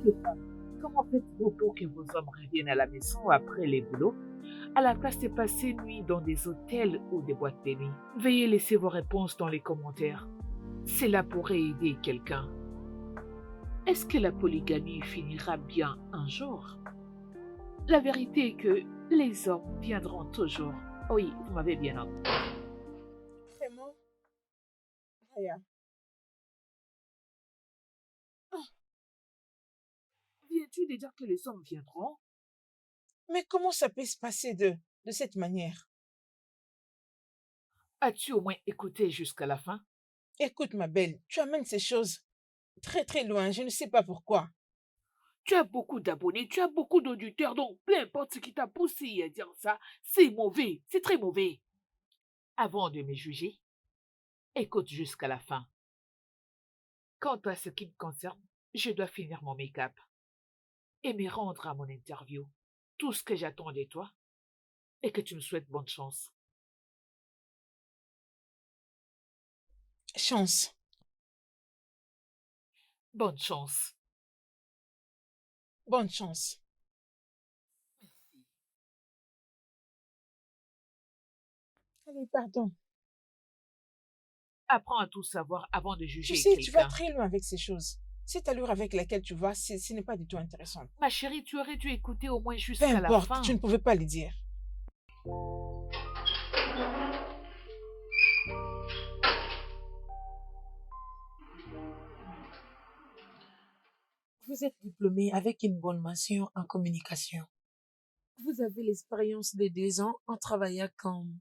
Les femmes, comment faites-vous pour que vos hommes reviennent à la maison après les boulots, à la place de passer une nuit dans des hôtels ou des boîtes de nuit? Veuillez laisser vos réponses dans les commentaires. Cela pourrait aider quelqu'un. Est-ce que la polygamie finira bien un jour? La vérité est que les hommes viendront toujours. Oui, vous m'avez bien entendu. Vraiment? Raya. Viens-tu de dire que les hommes viendront? Mais comment ça peut se passer de cette manière? As-tu au moins écouté jusqu'à la fin? Écoute, ma belle, tu amènes ces choses très très loin, je ne sais pas pourquoi. Tu as beaucoup d'abonnés, tu as beaucoup d'auditeurs, donc peu importe ce qui t'a poussé à dire ça, c'est mauvais, c'est très mauvais. Avant de me juger, écoute jusqu'à la fin. Quant à ce qui me concerne, je dois finir mon make-up et me rendre à mon interview. Tout ce que j'attends de toi est que tu me souhaites bonne chance. Chance. Bonne chance. Bonne chance. Allez, pardon. Apprends à tout savoir avant de Tu juger sais, tu vas quelqu'un. très loin avec ces choses. Cette allure avec laquelle tu vas, ce n'est pas du tout intéressant. Ma chérie, tu aurais dû écouter au moins Peu jusqu'à la importe, tu fin. ne pouvais pas le dire. Vous êtes diplômé avec une bonne mention en communication. Vous avez l'expérience de 2 ans en travaillant comme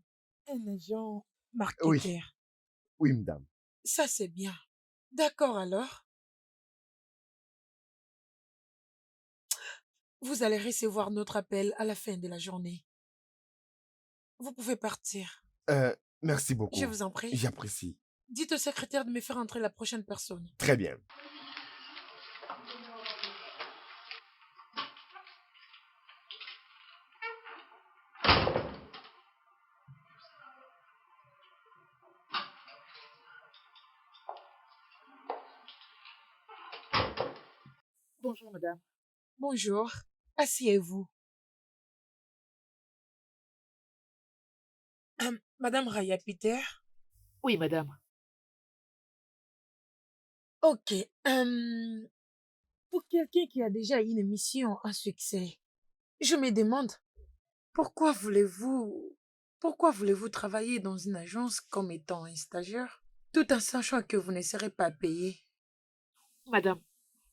un agent Oui, marketeur. oui, madame. Ça, c'est bien. D'accord alors. Vous allez recevoir notre appel à la fin de la journée. Vous pouvez partir. Merci Je beaucoup. vous en prie. J'apprécie. Dites au secrétaire de me faire entrer la prochaine personne. Très bien. Bonjour, madame. Bonjour. Asseyez-vous. Madame Raya Peter. Oui, madame. Ok. Pour quelqu'un qui a déjà une émission à succès, je me demande pourquoi voulez-vous pourquoi voulez-vous travailler dans une agence comme étant un stagiaire, tout en sachant que vous ne serez pas payé. Madame,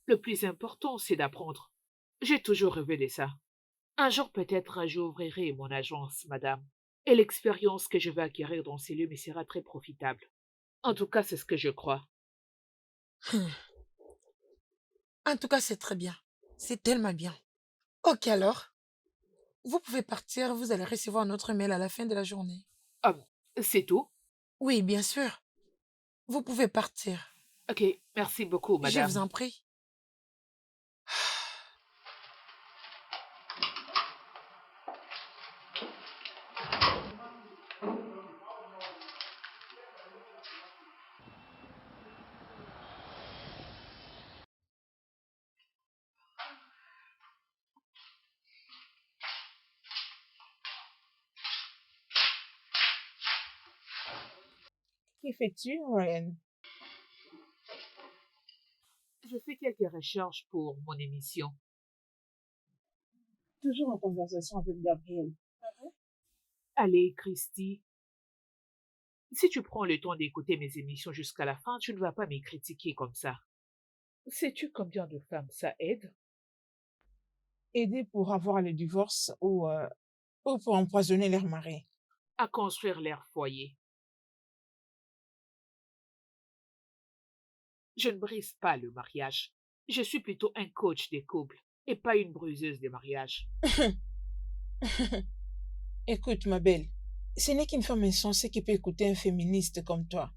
le plus important, c'est d'apprendre. J'ai toujours rêvé de ça. Un jour peut-être, j'ouvrirai mon agence, madame. Et l'expérience que je vais acquérir dans ces lieux me sera très profitable. En tout cas, c'est ce que je crois. En tout cas, c'est très bien. C'est tellement bien. Ok alors, vous pouvez partir, vous allez recevoir notre mail à la fin de la journée. Ah, c'est tout? Oui, bien sûr. Vous pouvez partir. Ok, merci beaucoup, Je vous madame. en prie. Que fais-tu, Ryan? Je fais quelques recherches pour mon émission. Toujours en conversation avec Gabriel. Allez, Christy, si tu prends le temps d'écouter mes émissions jusqu'à la fin, tu ne vas pas me critiquer comme ça. Sais-tu combien de femmes ça aide? Aider pour avoir le divorce ou pour empoisonner leur mari. À construire leur foyer. Je ne brise pas le mariage. Je suis plutôt un coach des couples et pas une bruiseuse des mariages. Écoute, ma belle, ce n'est qu'une femme insensée qui peut écouter un féministe comme toi.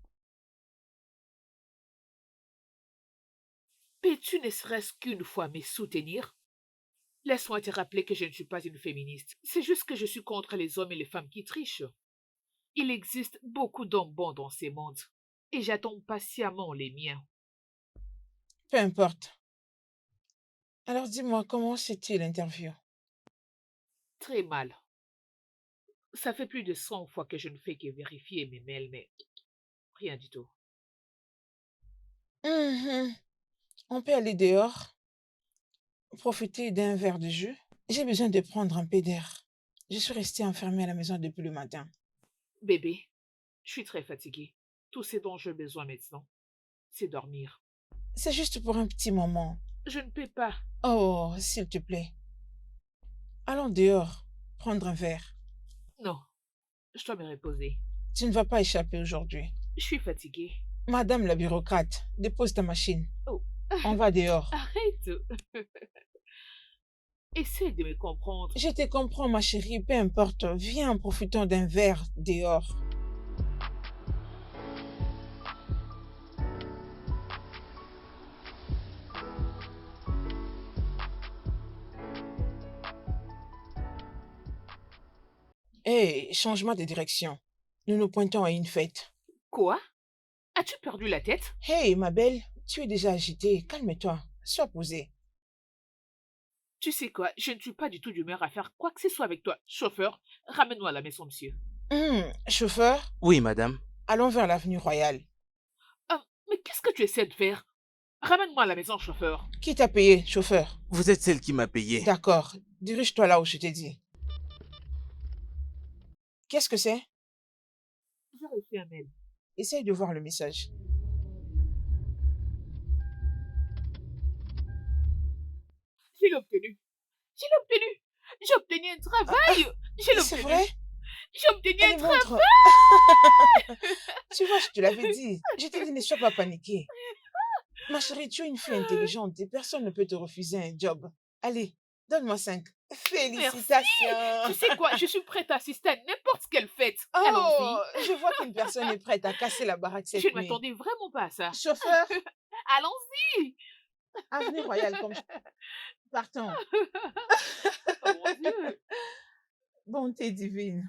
Peux-tu ne serait-ce qu'une fois me soutenir? Laisse-moi te rappeler que je ne suis pas une féministe. C'est juste que je suis contre les hommes et les femmes qui trichent. Il existe beaucoup d'hommes bons dans ces mondes et j'attends patiemment les miens. Peu importe. Alors dis-moi, comment c'était l'interview? Très mal. Ça fait plus de 100 fois que je ne fais que vérifier mes mails, mais rien du tout. Mhm. On peut aller dehors, profiter d'un verre de jus. J'ai besoin de prendre un peu d'air. Je suis restée enfermée à la maison depuis le matin. Bébé, je suis très fatiguée. Tout ce dont j'ai besoin maintenant, c'est dormir. C'est juste pour un petit moment. Je ne peux pas. Oh, s'il te plaît. Allons dehors, prendre un verre. Non, je dois me reposer. Tu ne vas pas échapper aujourd'hui. Je suis fatiguée. Madame la bureaucrate, dépose ta machine. Oh, On va dehors. arrête. Essaie de me comprendre. Je te comprends, ma chérie, peu importe. Viens, profitons d'un verre dehors. Hé, changement de direction. Nous nous pointons à une fête. Quoi? As-tu perdu la tête? Hé, ma belle, tu es déjà agitée. Calme-toi. Sois posée. Tu sais quoi? Je ne suis pas du tout d'humeur à faire quoi que ce soit avec toi. Chauffeur, ramène-nous à la maison, monsieur. Chauffeur, Oui, madame. allons vers l'avenue Royale. Ah, mais qu'est-ce que tu essaies de faire? Ramène-moi à la maison, chauffeur. Qui t'a payé, chauffeur? Vous êtes celle qui m'a payé. D'accord. Dirige-toi là où je t'ai dit. Qu'est-ce que c'est? J'ai reçu un mail. Essaye de voir le message. Je l'ai obtenu. Je l'ai obtenu. J'ai obtenu un travail. Je l'ai C'est obtenu. vrai? J'ai obtenu Allez, un travail. montre. Tu vois, je te l'avais dit. Je t'ai dit, ne sois pas paniquée. Ma chérie, tu es une fille intelligente et personne ne peut te refuser un job. Allez, donne-moi 5. Félicitations. Tu sais quoi? Je suis prête à assister à n'importe quelle fête. Oh, Allons-y. je vois qu'une personne est prête à casser la baraque Je cette ne nuit. m'attendais vraiment pas à ça. Chauffeur, Allons-y. avenue Royale, comme partons. Oh mon Dieu. Bonté divine.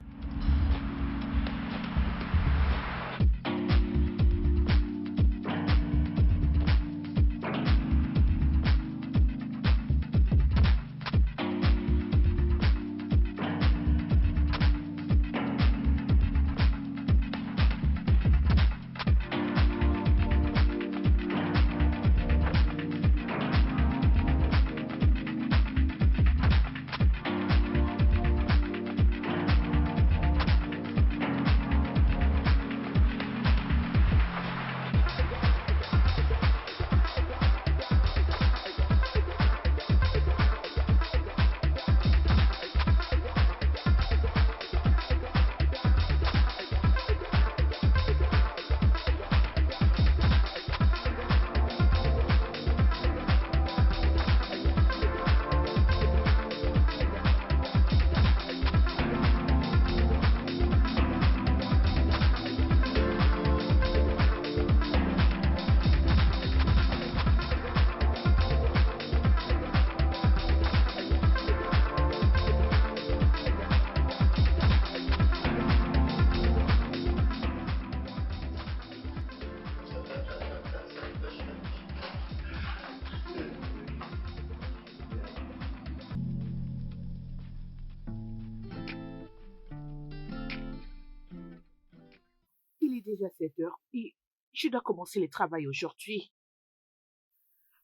Il est déjà 7 heures et je dois commencer le travail aujourd'hui.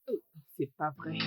Oh, c'est pas vrai.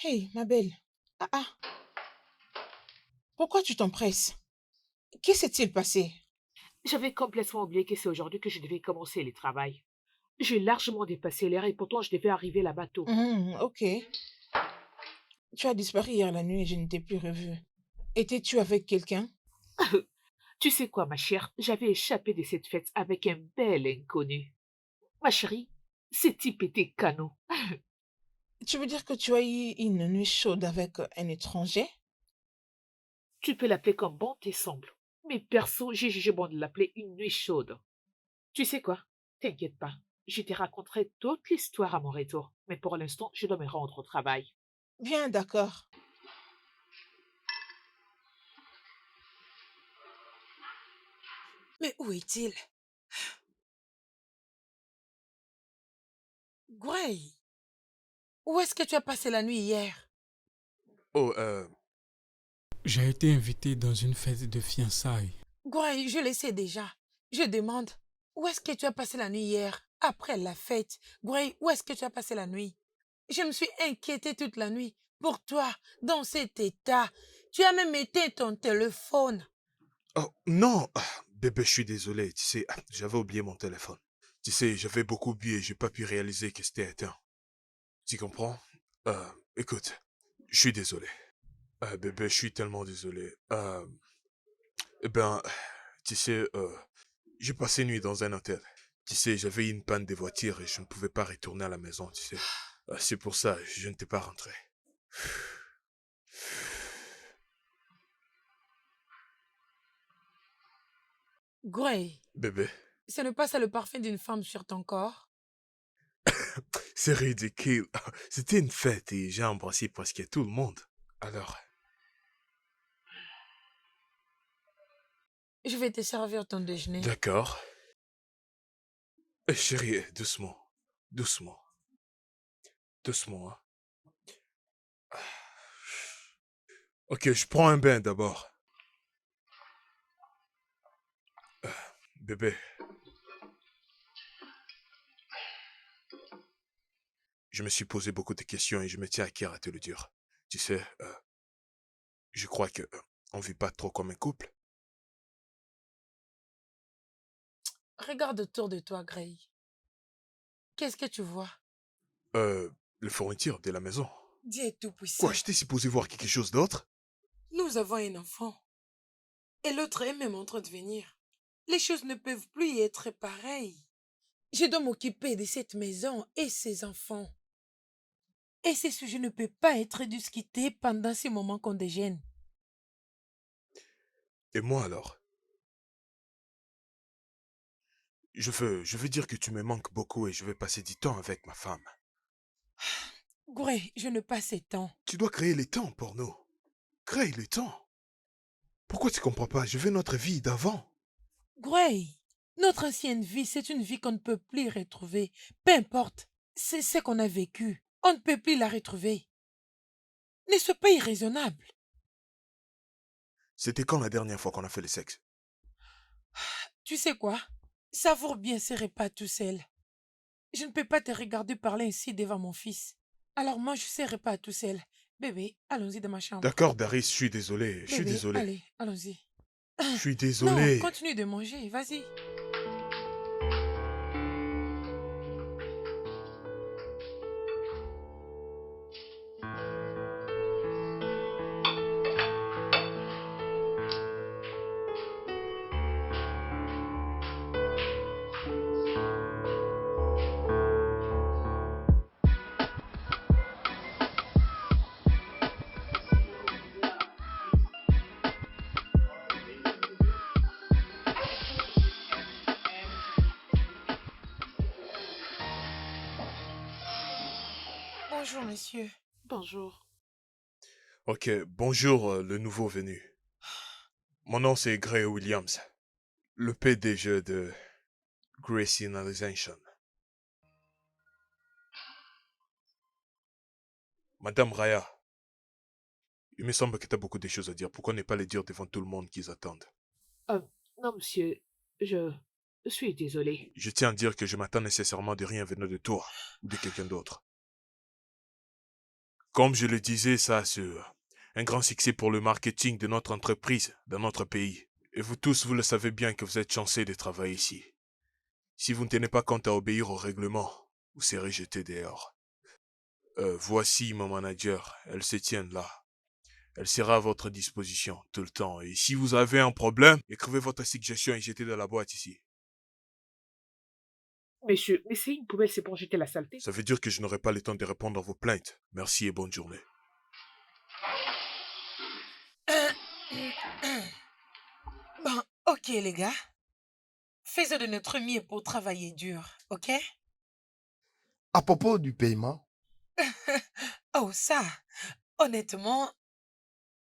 Hey, ma belle. Ah ah, pourquoi tu t'empresses? Que s'est-il passé? J'avais complètement oublié que c'est aujourd'hui que je devais commencer le travail. J'ai largement dépassé l'heure et pourtant je devais arriver là-bas tôt. Ok. Tu as disparu hier la nuit et je ne t'ai plus revu. Étais-tu avec quelqu'un? Tu sais quoi, ma chère, j'avais échappé de cette fête avec un bel inconnu. Ma chérie, ce type était canon. Tu veux dire que tu as eu une nuit chaude avec un étranger? Tu peux l'appeler comme bon te semble. Mais perso, j'ai jugé bon de l'appeler une nuit chaude. Tu sais quoi? T'inquiète pas. Je te raconterai toute l'histoire à mon retour. Mais pour l'instant, je dois me rendre au travail. Bien, d'accord. Mais où est-il? Gray, où est-ce que tu as passé la nuit hier? Oh, J'ai été invité dans une fête de fiançailles. Gray, je le sais déjà. Je demande, où est-ce que tu as passé la nuit hier, après la fête? Gray, où est-ce que tu as passé la nuit? Je me suis inquiétée toute la nuit pour toi, dans cet état. Tu as même éteint ton téléphone. Oh, non, bébé, je suis désolé. Tu sais, j'avais oublié mon téléphone. Tu sais, j'avais beaucoup bu et j'ai pas pu réaliser que c'était éteint. Tu comprends? Écoute, je suis désolé. Bébé, je suis tellement désolé. Eh ben, tu sais, j'ai passé nuit dans un hôtel. Tu sais, j'avais eu une panne de voiture et je ne pouvais pas retourner à la maison, tu sais. C'est pour ça, je ne t'ai pas rentré. Gray, Bébé, ce n'est pas ça le parfum d'une femme sur ton corps? c'est ridicule. C'était une fête et j'ai embrassé presque tout le monde. Alors, Je vais te servir ton déjeuner. d'accord. Chérie, doucement. Doucement. Doucement, hein. Ok, je prends un bain d'abord. Bébé, je me suis posé beaucoup de questions et je me tiens à cœur à te le dire. Tu sais, je crois que on vit pas trop comme un couple. Regarde autour de toi, Gray. Qu'est-ce que tu vois? Euh, les fournitures de la maison. Dieu est Quoi, tout-puissant. j'étais supposé voir quelque chose d'autre? Nous avons un enfant. Et l'autre est même en train de venir. Les choses ne peuvent plus y être pareilles. Je dois m'occuper de cette maison et ses enfants. Et c'est ce que je ne peux pas être discuté pendant ces moments qu'on déjeune. Et moi alors? Je veux dire que tu me manques beaucoup et je vais passer du temps avec ma femme. Gray, je n'ai pas ces temps. Tu dois créer les temps pour nous. Crée le temps. Pourquoi tu comprends pas? Je veux notre vie d'avant. Gray, notre ancienne vie, c'est une vie qu'on ne peut plus retrouver. Peu importe, c'est ce qu'on a vécu. On ne peut plus la retrouver. Ne sois pas irraisonnable. C'était quand la dernière fois qu'on a fait le sexe? Tu sais quoi? Savoure bien ces repas tout seul. Je ne peux pas te regarder parler ainsi devant mon fils. Alors mange ces repas tout seul. Bébé, allons-y dans ma chambre. D'accord, Daris, je suis désolé. Je suis Bébé, désolé. allez, allons-y. Je suis Non, désolé. continue de manger, vas-y. Bonjour, monsieur. Bonjour. Ok, bonjour le nouveau venu. Mon nom c'est Gray Williams, le PDG de Gracie Analyzation. Madame Raya, il me semble que tu as beaucoup de choses à dire. Pourquoi ne pas les dire devant tout le monde qu'ils attendent? Euh, non, monsieur, je suis désolé. Je tiens à dire que je m'attends nécessairement de rien venant de toi ou de quelqu'un d'autre. Comme je le disais, ça, c'est un grand succès pour le marketing de notre entreprise dans notre pays. Et vous tous, vous le savez bien que vous êtes chanceux de travailler ici. Si vous ne tenez pas compte à obéir au règlement, vous serez jeté dehors. Voici mon manager, elle se tient là. Elle sera à votre disposition tout le temps. Et si vous avez un problème, écrivez votre suggestion et jetez dans la boîte ici. Monsieur, mais c'est une poubelle, c'est pour jeter la saleté. Ça veut dire que je n'aurai pas le temps de répondre à vos plaintes. Merci et bonne journée. Bon, ok les gars. Faisons de notre mieux pour travailler dur, ok? À propos du paiement, Oh ça, honnêtement,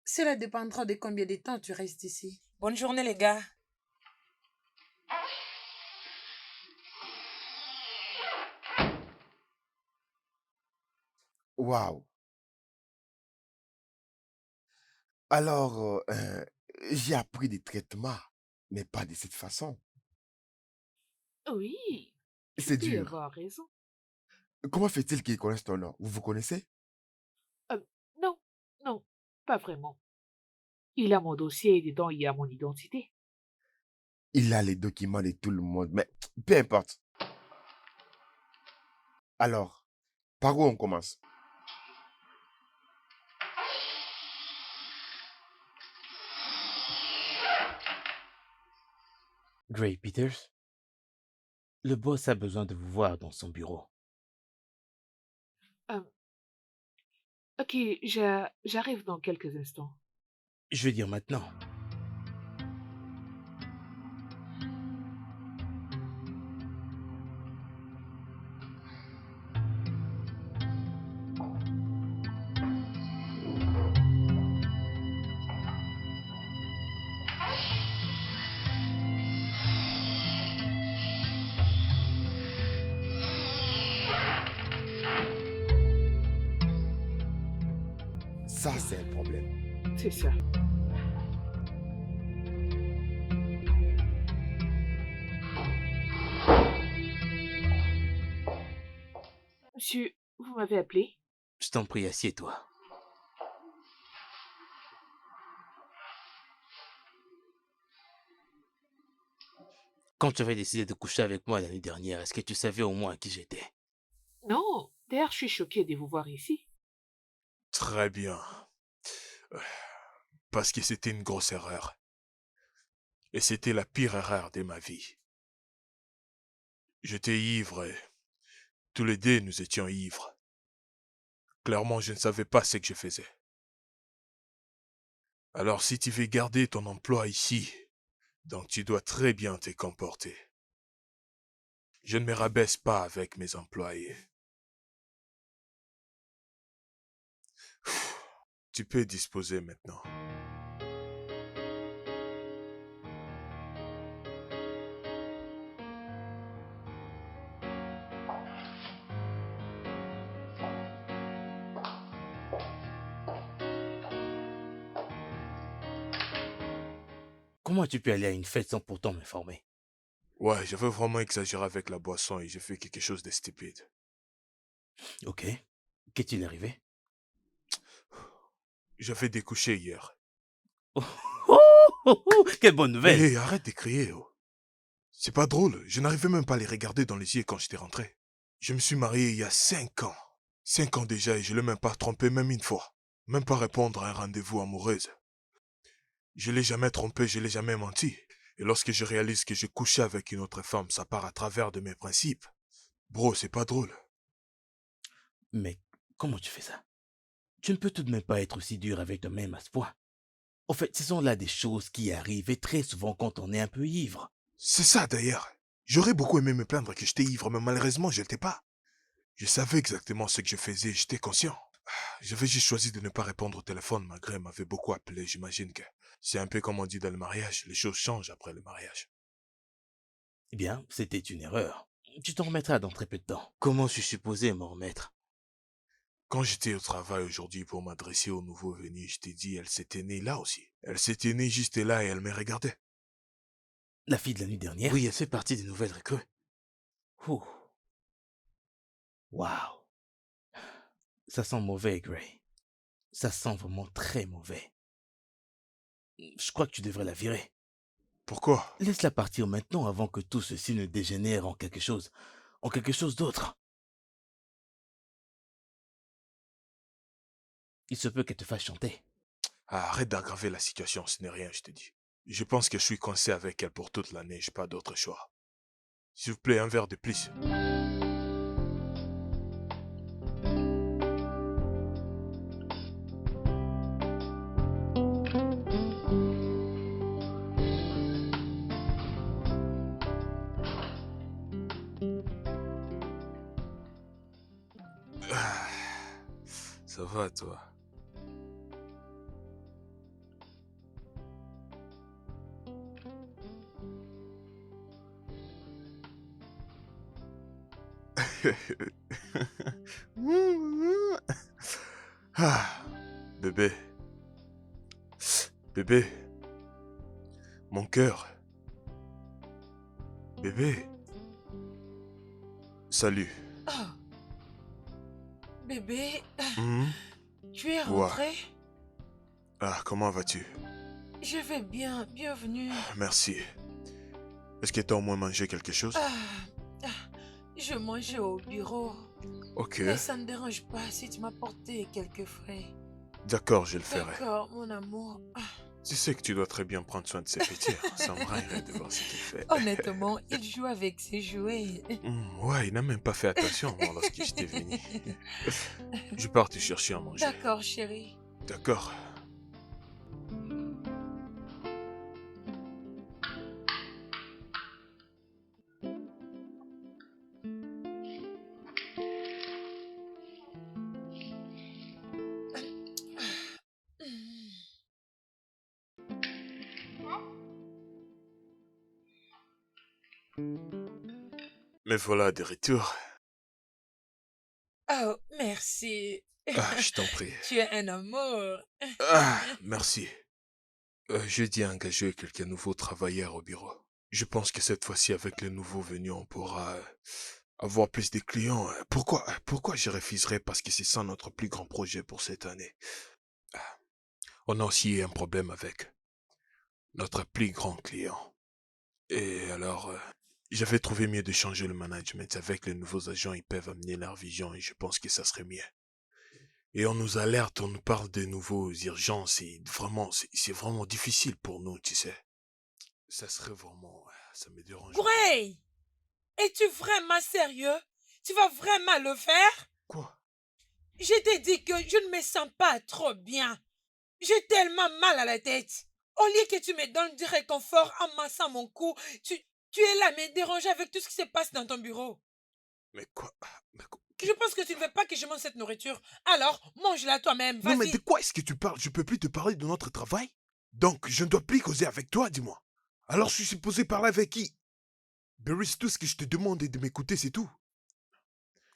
cela dépendra de combien de temps tu restes ici. Bonne journée les gars. waouh. Alors, j'ai appris des traitements, mais pas de cette façon. Oui, tu C'est peux y dur. avoir raison. Comment fait-il qu'ils connaissent ton nom? Vous vous connaissez? Euh, non, non, pas vraiment. Il a mon dossier et dedans il y a mon identité. Il a les documents de tout le monde, mais peu importe. Alors, par où on commence? Gray Peters, le boss a besoin de vous voir dans son bureau. Euh, ok, j'arrive dans quelques instants. Je veux dire maintenant. Ça, c'est un problème. C'est ça. Monsieur, vous m'avez appelé? Je t'en prie, assieds-toi. Quand tu avais décidé de coucher avec moi l'année dernière, est-ce que tu savais au moins qui j'étais? Non, d'ailleurs, je suis choquée de vous voir ici. Très bien. Euh, Parce que c'était une grosse erreur. Et c'était la pire erreur de ma vie. J'étais ivre et tous les deux nous étions ivres. Clairement, je ne savais pas ce que je faisais. Alors si tu veux garder ton emploi ici, donc tu dois très bien te comporter. Je ne me rabaisse pas avec mes employés. Tu peux disposer maintenant. Comment as-tu pu aller à une fête sans pourtant m'informer? Ouais, j'avais vraiment exagéré avec la boisson et j'ai fait quelque chose de stupide. Ok. Qu'est-il arrivé? J'avais découché hier. Oh, quelle bonne nouvelle! Hé, arrête de crier, oh. C'est pas drôle, je n'arrivais même pas à les regarder dans les yeux quand j'étais rentré. Je me suis marié il y a 5 ans. 5 ans déjà et je l'ai même pas trompé même une fois. Même pas répondre à un rendez-vous amoureuse. Je l'ai jamais trompé, je l'ai jamais menti. Et lorsque je réalise que je couchais avec une autre femme, ça part à travers de mes principes. Bro, c'est pas drôle. Mais comment tu fais ça? Tu ne peux tout de même pas être aussi dur avec toi-même à ce point. En fait, ce sont là des choses qui arrivent et très souvent quand on est un peu ivre. C'est ça d'ailleurs. J'aurais beaucoup aimé me plaindre que j'étais ivre, mais malheureusement, je l'étais pas. Je savais exactement ce que je faisais, j'étais conscient. J'avais juste choisi de ne pas répondre au téléphone malgré elle m'avait beaucoup appelé. J'imagine que c'est un peu comme on dit dans le mariage, les choses changent après le mariage. Eh bien, c'était une erreur. Tu t'en remettras dans très peu de temps. Comment suis-je supposé m'en remettre? Quand j'étais au travail aujourd'hui pour m'adresser aux nouveaux venus, je t'ai dit, elle s'était née là aussi. Elle s'était née juste là et elle me regardait. La fille de la nuit dernière? Oui, elle fait partie des nouvelles recrues. Ouh. Waouh. Ça sent mauvais, Gray. Ça sent vraiment très mauvais. Je crois que tu devrais la virer. Pourquoi? Laisse-la partir maintenant avant que tout ceci ne dégénère en quelque chose d'autre. Il se peut qu'elle te fasse chanter. Ah, arrête d'aggraver la situation, ce n'est rien, je te dis. Je pense que je suis coincé avec elle pour toute l'année, j'ai pas d'autre choix. S'il vous plaît, un verre de plus. Ah, ça va, toi? Ah, bébé, bébé, mon cœur, bébé. Salut. Oh, bébé, Hmm. tu es Ouais. rentré? Ah, comment vas-tu? Je vais bien, bienvenue. Merci. Est-ce que t'as au moins mangé quelque chose? Ah, ah, je mangeais au bureau, Ok, mais ça ne dérange pas si tu m'as porté quelques frais. d'accord, je le ferai. D'accord, mon amour. Ah, Tu sais que tu dois très bien prendre soin de ces petits. Ça me rend de voir ce qu'il fait. honnêtement, il joue avec ses jouets. Ouais, il n'a même pas fait attention moi, lorsque j'étais venu. Je pars te chercher à manger. D'accord, chérie. D'accord. Me voilà de retour. Oh, merci. Ah, je t'en prie. Tu es un amour. Ah, merci. Jeudi a engagé quelques nouveaux travailleurs au bureau. Je pense que cette fois-ci, avec les nouveaux venus, on pourra avoir plus de clients. Pourquoi je refuserais? Parce que c'est ça notre plus grand projet pour cette année. Ah, on a aussi un problème avec notre plus grand client. Et alors, j'avais trouvé mieux de changer le management. Avec les nouveaux agents, ils peuvent amener leur vision et je pense que ça serait mieux. Et on nous alerte, on nous parle de nouveaux urgences et vraiment, c'est vraiment difficile pour nous, tu sais. Ça serait vraiment, ça me dérange un peu. Gray, es-tu vraiment sérieux? Tu vas vraiment le faire? Quoi? Je t'ai dit que je ne me sens pas trop bien. J'ai tellement mal à la tête. Au lieu que tu me donnes du réconfort en massant mon cou, tu es là à me déranger avec tout ce qui se passe dans ton bureau. Mais quoi? Je pense que tu ne veux pas que je mange cette nourriture. Alors, mange-la toi-même, Non, mais de vas-y. quoi est-ce que tu parles? Je peux plus te parler de notre travail? Donc, je ne dois plus causer avec toi, dis-moi. Alors, je suis supposé parler avec qui? Barry, tout ce que je te demande est de m'écouter, c'est tout.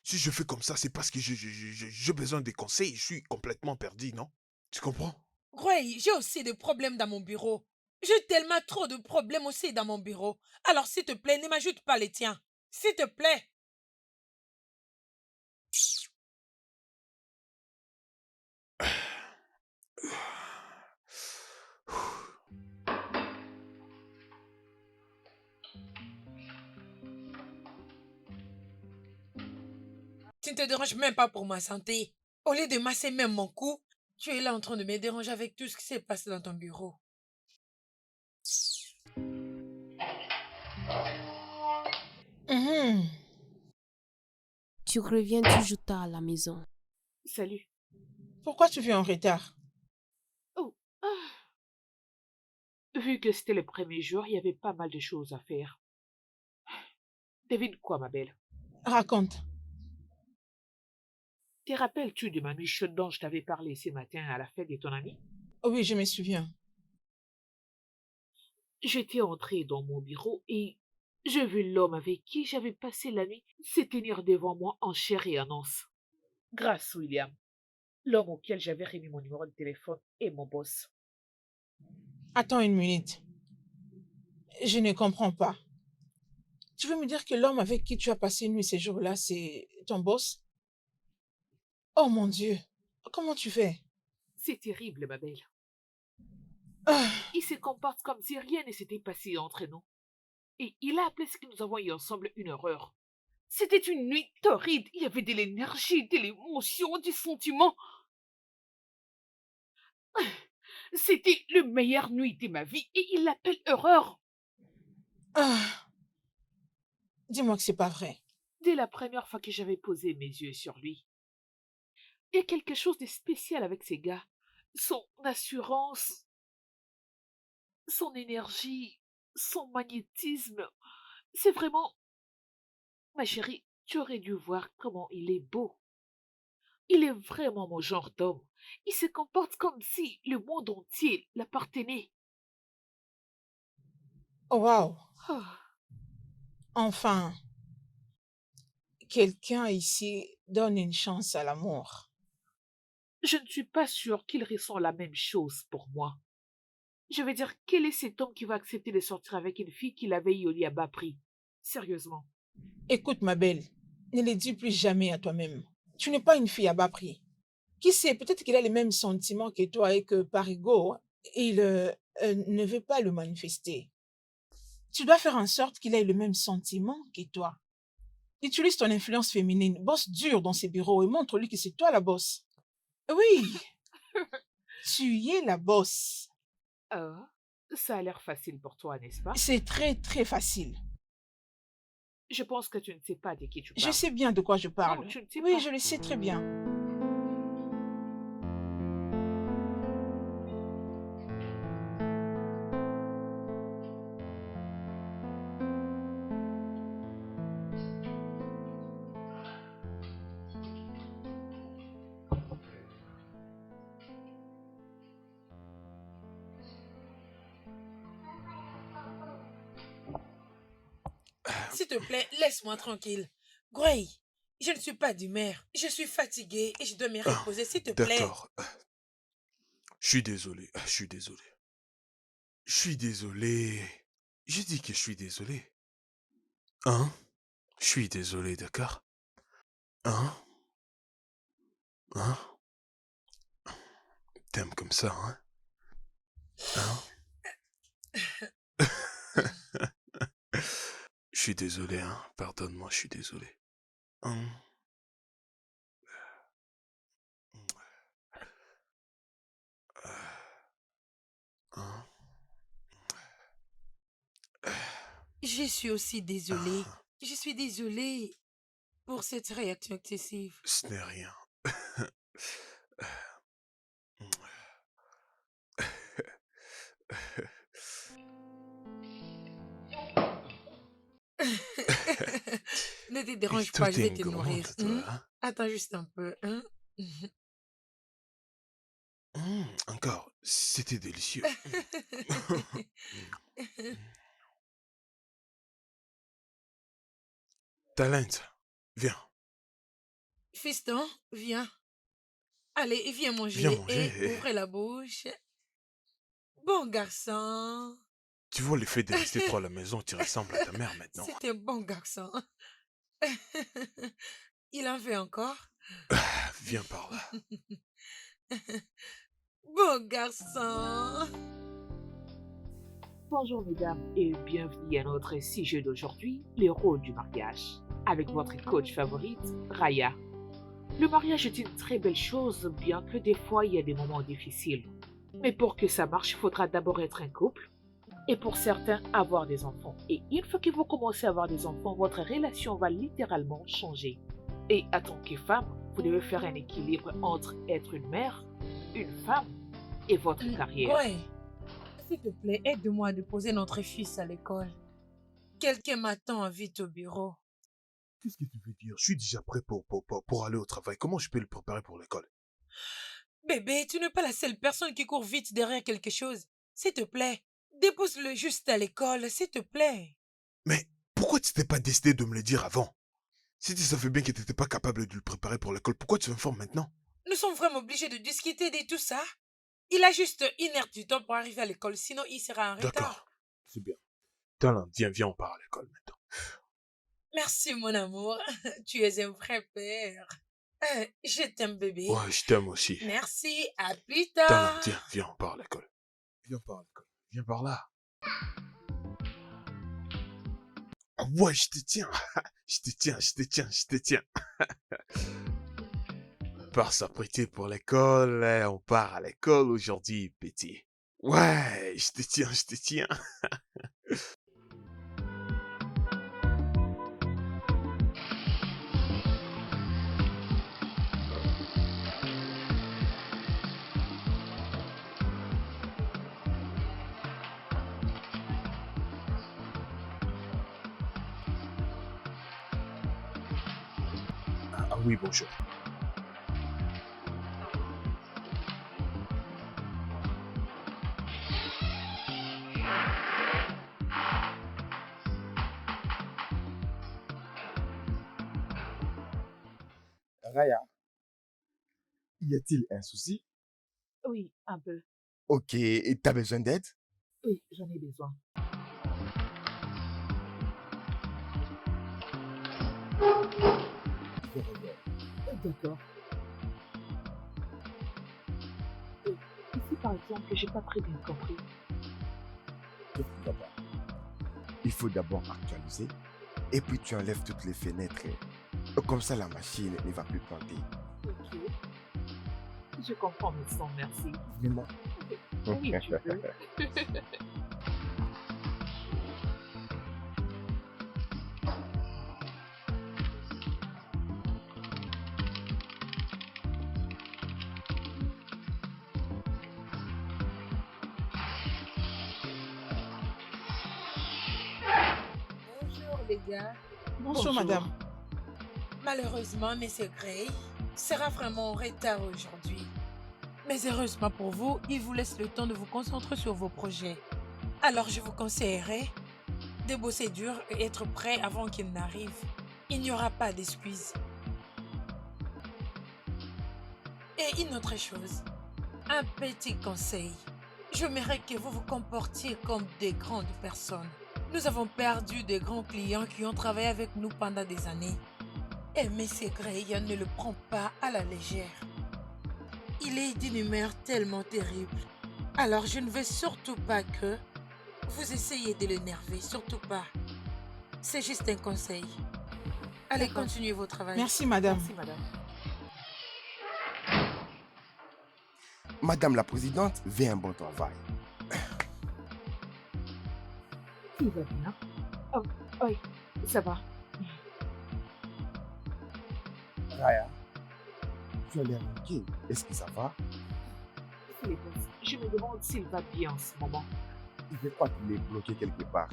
Si je fais comme ça, c'est parce que j'ai besoin de conseils. Je suis complètement perdu, non? Tu comprends? Gray, j'ai aussi des problèmes dans mon bureau. J'ai tellement trop de problèmes aussi dans mon bureau. Alors, s'il te plaît, ne m'ajoute pas les tiens. S'il te plaît. Tu ne te déranges même pas pour ma santé. Au lieu de masser même mon cou, tu es là en train de me déranger avec tout ce qui s'est passé dans ton bureau. Mhm. Tu reviens toujours tard à la maison. Salut. Pourquoi tu viens en retard? Oh, vu que c'était le premier jour, il y avait pas mal de choses à faire. Devine quoi, ma belle? Raconte. Te rappelles-tu de ma nuit chaude dont je t'avais parlé ce matin à la fête de ton ami? Oh oui, je me souviens. J'étais entrée dans mon bureau et j'ai vu l'homme avec qui j'avais passé la nuit se tenir devant moi en chair et en os. Grâce, William, l'homme auquel j'avais remis mon numéro de téléphone et mon boss. Attends une minute. Je ne comprends pas. Tu veux me dire que l'homme avec qui tu as passé une nuit ces jours-là, c'est ton boss? Oh mon Dieu, comment tu fais? C'est terrible, ma belle. Ah, Il se comporte comme si rien ne s'était passé entre nous. Et il a appelé ce que nous avons eu ensemble une horreur. C'était une nuit torride. Il y avait de l'énergie, de l'émotion, du sentiment. C'était la meilleure nuit de ma vie et il l'appelle horreur. ah, dis-moi que c'est pas vrai. Dès la première fois que j'avais posé mes yeux sur lui, il y a quelque chose de spécial avec ces gars. Son assurance, son énergie, son magnétisme. C'est vraiment... Ma chérie, tu aurais dû voir comment il est beau. Il est vraiment mon genre d'homme. Il se comporte comme si le monde entier l'appartenait. Oh, waouh. Ah, Enfin, quelqu'un ici donne une chance à l'amour. je ne suis pas sûre qu'il ressent la même chose pour moi. Je veux dire, quel est cet homme qui va accepter de sortir avec une fille qu'il avait eu au lit à bas prix? Sérieusement. Écoute, ma belle, ne le dis plus jamais à toi-même. Tu n'es pas une fille à bas prix. Qui sait, peut-être qu'il a les mêmes sentiments que toi et que par ego, il ne veut pas le manifester. Tu dois faire en sorte qu'il ait le même sentiment que toi. Utilise ton influence féminine, bosse dur dans ses bureaux et montre-lui que c'est toi la bosse. Oui, tu y es la bosse. Ah, ça a l'air facile pour toi, n'est-ce pas? C'est très, très facile. Je pense que tu ne sais pas de qui tu Je parles. sais bien de quoi je parle. Non, tu ne sais Oui, pas. je le sais très bien. S'il te plaît, laisse-moi tranquille. Gray, je ne suis pas d'humeur. Je suis fatiguée et je dois me Ah, reposer, s'il te plaît. d'accord. Je suis désolé. Je suis désolé. Je suis désolé. J'ai dit que je suis désolé. Hein? Je suis désolé, d'accord? Hein? Hein? T'aimes comme ça, hein? Hein? Je suis désolé, hein? Pardonne-moi, je suis désolé. Hein? Hein? Je suis aussi désolée. Je suis désolée pour cette réaction excessive. Ce n'est rien. Ne te Et dérange toi, pas, je t'es vais une te nourrir. grande, toi, hein? Attends juste un peu. Encore, c'était délicieux. Talent, viens. Fiston, viens. Allez, viens Viens manger manger. et ouvre la bouche. Bon garçon. Tu vois le fait de rester trop à la maison, tu ressembles à ta mère maintenant. C'est un bon garçon. Il en veut encore. Viens par là. Bon garçon. Bonjour mesdames et bienvenue à notre sujet d'aujourd'hui, les rôles du mariage. Avec votre coach favorite, Raya. Le mariage est une très belle chose, bien que des fois il y a des moments difficiles. Mais pour que ça marche, il faudra d'abord être un couple. Et pour certains, avoir des enfants. Et une fois que vous commencez à avoir des enfants, votre relation va littéralement changer. Et en tant que femme, vous devez faire un équilibre entre être une mère, une femme et votre carrière. Ouais. S'il te plaît, aide-moi à déposer notre fils à l'école. Quelqu'un m'attend vite au bureau. Qu'est-ce que tu veux dire? Je suis déjà prêt pour aller au travail. Comment je peux le préparer pour l'école? Bébé, tu n'es pas la seule personne qui court vite derrière quelque chose. S'il te plaît, dépose-le juste à l'école, s'il te plaît. Mais pourquoi tu t'es pas décidé de me le dire avant? Si tu savais bien que tu n'étais pas capable de le préparer pour l'école, pourquoi tu m'informes maintenant? Nous sommes vraiment obligés de discuter de tout ça. Il a juste 1 heure du temps pour arriver à l'école, sinon il sera en retard. D'accord, c'est bien. Talent, viens, on part à l'école maintenant. Merci mon amour, tu es un vrai père. Je t'aime, bébé. Ouais, je t'aime aussi. Merci, à plus Talent, tard. tiens, viens, on part à l'école. Viens par l'école. Viens par là. Ah ouais, je te tiens. Je te tiens, je te tiens, je te tiens. On part s'apprêter pour l'école. On part à l'école aujourd'hui, petit. Ouais, je te tiens, je te tiens. Ah oui, bonjour. Raya, y a-t-il un souci? Oui, un peu. Ok, et t'as besoin d'aide? Oui, j'en ai besoin. Je reviens. D'accord. Ici, par exemple, j'ai pas très bien compris. Je comprends pas. Il faut d'abord actualiser et puis tu enlèves toutes les fenêtres. Comme ça, la machine ne va plus planter. Ok. Je comprends, mais sans merci. Vraiment? Oui, tu peux. Bonjour, les gars. Bonjour, madame. Malheureusement, Monsieur Gray sera vraiment en retard aujourd'hui. Mais heureusement pour vous, il vous laisse le temps de vous concentrer sur vos projets. Alors, je vous conseillerais de bosser dur et être prêt avant qu'il n'arrive. Il n'y aura pas d'excuses. Et une autre chose, un petit conseil. J'aimerais que vous vous comportiez comme des grandes personnes. Nous avons perdu de grands clients qui ont travaillé avec nous pendant des années. Et M. Gray ne le prend pas à la légère. Il est d'une humeur tellement terrible. Alors je ne veux surtout pas que vous essayiez de l'énerver, surtout pas. C'est juste un conseil. Allez, D'accord. continuez vos travail. Merci, madame. Merci, madame. Madame la présidente, fait un bon travail. Tout va bien. Oh, oui, ça va. Raya, tu as l'air inquiet. Est-ce que ça va? C'est bon. Je me demande s'il va bien en ce moment. Je crois qu'il est bloqué quelque part.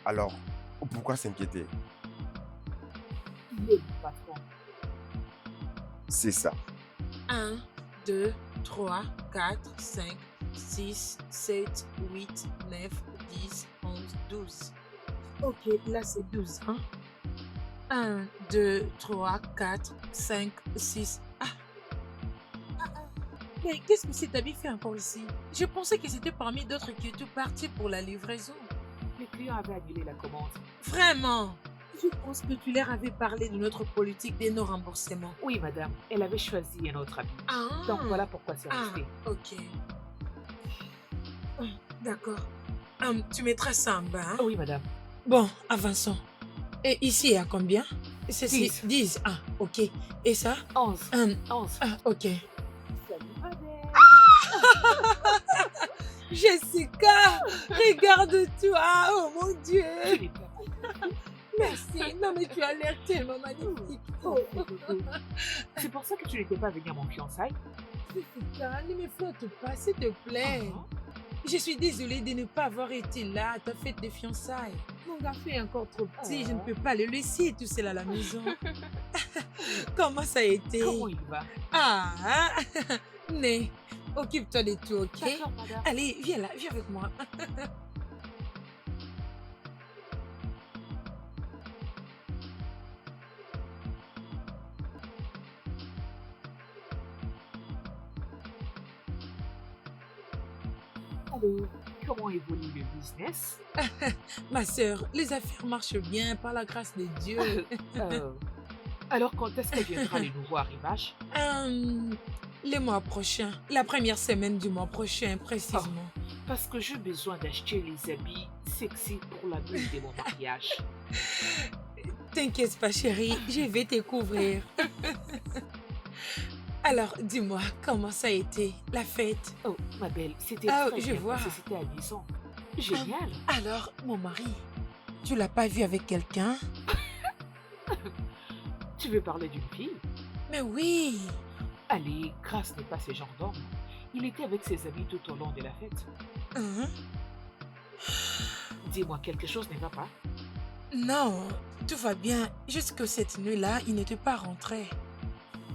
Alors, pourquoi s'inquiéter? Il est mon patron. C'est ça. 1, 2, 3, 4, 5, 6, 7, 8, 9, 10, 11, 12. Ok, là c'est 12, hein? 1, 2, 3, 4, 5, 6. Mais qu'est-ce que cet habit fait encore ici? Je pensais que c'était parmi d'autres qui étaient partis pour la livraison. Le client avait annulé la commande. Vraiment? Je pense que tu leur avais parlé de notre politique de nos remboursements. Oui, madame. Elle avait choisi un autre habit. Ah! Donc voilà pourquoi c'est Ah, resté. ok. D'accord. Tu mettras ça en bas, hein? Oui, madame. Bon, avançons. Et ici, à combien? Ceci, 10. 10. Ah, ok. Et ça? 11. 11. 11. Ah, ok. Salut, madame. Jessica, regarde-toi. Oh mon Dieu. Je n'ai pas compris. Merci. Non, mais tu as l'air tellement magnifique. Oh, C'est pour ça que tu n'étais pas venue à mon fiançailles. Jessica, ne me flotte pas, s'il te plaît. Je suis désolée de ne pas avoir été là à ta fête de fiançailles. Mon garçon est encore trop petit, je ne peux pas le laisser tout seul à la maison. Comment ça a été? Comment il va? Ah, Né, occupe-toi de tout, ok? D'accord, madame. Allez, viens là, viens avec moi. Alors, comment évolue le business? Ma sœur, les affaires marchent bien par la grâce de Dieu. Euh, Alors, quand est-ce que viendra les nouveaux arrivages? Euh, les mois prochains, la première semaine du mois prochain Oh, précisément. parce que j'ai besoin d'acheter les habits sexy pour la nuit de mon mariage. T'inquiète pas chérie, je vais te couvrir. Alors dis-moi, comment ça a été, la fête? Oh, ma belle, c'était Ah, très je bien vois. passé, c'était amusant. Ah, Génial. alors, mon mari, tu l'as pas vu avec quelqu'un? Tu veux parler d'une fille? Mais oui. Allez, Grace n'est pas ce genre d'homme. Il était avec ses amis tout au long de la fête. Hein? Dis-moi, quelque chose ne va pas? Non, tout va bien. Jusque cette nuit-là, il n'était pas rentré.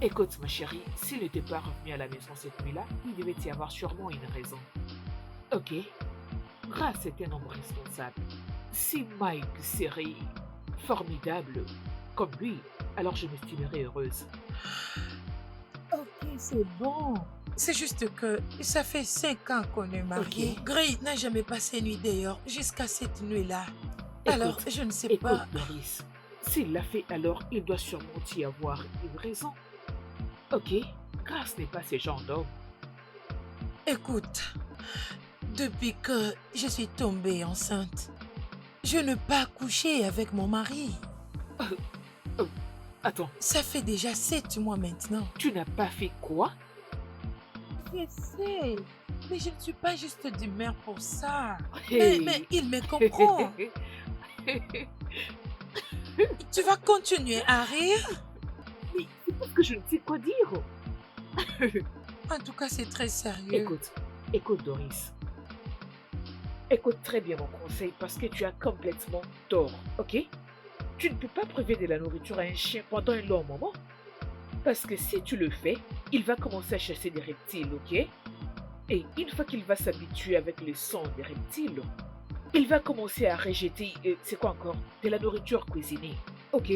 Écoute, ma chérie, s'il n'était pas revenu à la maison cette nuit-là, il devait y avoir sûrement une raison. Ok, Grace est un homme responsable. Si Mike serait formidable comme lui, alors je m'estimerais heureuse. Ok, c'est bon. C'est juste que ça fait 5 ans qu'on est mariés. Ok. Gray n'a jamais passé nuit dehors jusqu'à cette nuit-là. Alors, Écoute, je ne sais écoute, pas. Doris, s'il l'a fait, alors il doit sûrement y avoir une raison. Ok, Grace n'est pas ce genre d'homme. Écoute, depuis que je suis tombée enceinte, je n'ai pas couché avec mon mari. Attends, Ça fait déjà 7 mois maintenant. tu n'as pas fait quoi? Je sais, mais je ne suis pas juste d'humeur pour ça. Hey. Mais il me comprend. Tu vas continuer à rire? Mais c'est parce que je ne sais quoi dire. En tout cas, c'est très sérieux. Écoute Doris. Écoute très bien mon conseil parce que tu as complètement tort, ok? Tu ne peux pas priver de la nourriture à un chien pendant un long moment. Parce que si tu le fais, il va commencer à chasser des reptiles, ok? Et une fois qu'il va s'habituer avec le son des reptiles, il va commencer à rejeter, c'est quoi encore? De la nourriture cuisinée, ok?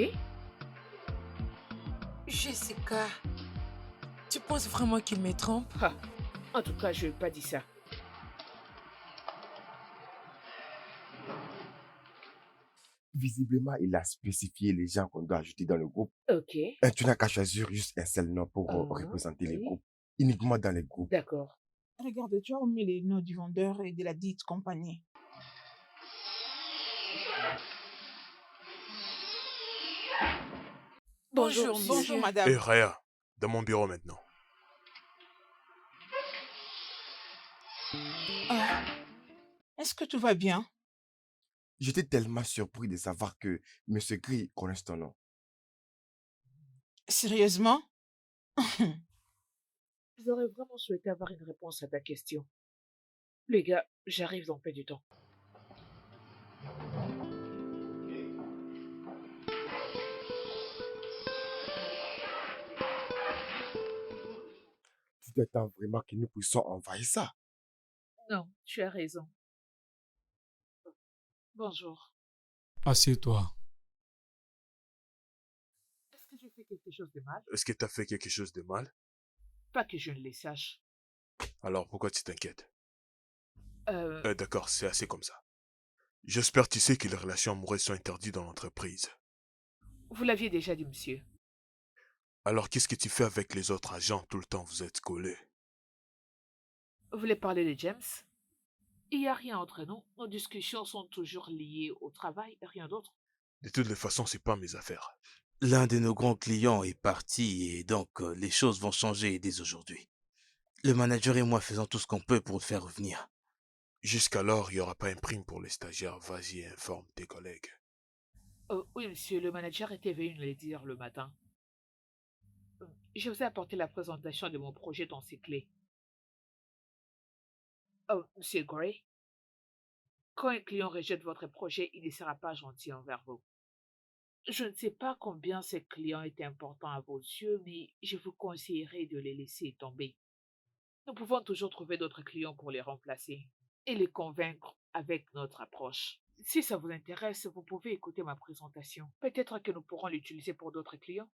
Jessica, tu penses vraiment qu'il me trompe? Ah, en tout cas, je n'ai pas dit ça. Visiblement, il a spécifié les gens qu'on doit ajouter dans le groupe. Ok, Et tu n'as qu'à choisir juste un seul nom pour représenter les oui, groupes. Uniquement dans les groupes. d'accord. Regarde, tu as omis les noms du vendeur et de la dite compagnie. Bonjour, monsieur. Bonjour, Hé, madame. Raya, dans mon bureau maintenant. Ah, est-ce que tout va bien? J'étais tellement surpris de savoir que M. Gris connaisse ton nom. Sérieusement? J'aurais vraiment souhaité avoir une réponse à ta question. Les gars, j'arrive dans peu du temps. Tu t'attends vraiment que nous puissions envahir ça. Non, tu as raison. Bonjour. Assieds-toi. Est-ce que j'ai fait quelque chose de mal? Est-ce que tu as fait quelque chose de mal? Pas que je ne le sache. Alors pourquoi tu t'inquiètes? Euh, D'accord, c'est assez comme ça. J'espère tu sais que les relations amoureuses sont interdites dans l'entreprise. vous l'aviez déjà dit, monsieur. Alors qu'est-ce que tu fais avec les autres agents tout le temps vous êtes collés? Vous voulez parler de James? Il n'y a rien entre nous. Nos discussions sont toujours liées au travail et rien d'autre. De toutes les façons, c'est pas mes affaires. L'un de nos grands clients est parti et donc les choses vont changer dès aujourd'hui. Le manager et moi faisons tout ce qu'on peut pour le faire revenir. Jusqu'alors, il n'y aura pas une prime pour les stagiaires. Vas-y, informe tes collègues. Oui, monsieur, le manager était venu nous le dire le matin. Je vous ai apporté la présentation de mon projet dans ces clés. Oh, monsieur Gray, quand un client rejette votre projet, il ne sera pas gentil envers vous. Je ne sais pas combien ce client est important à vos yeux, mais je vous conseillerais de les laisser tomber. Nous pouvons toujours trouver d'autres clients pour les remplacer et les convaincre avec notre approche. Si ça vous intéresse, vous pouvez écouter ma présentation. Peut-être que nous pourrons l'utiliser pour d'autres clients.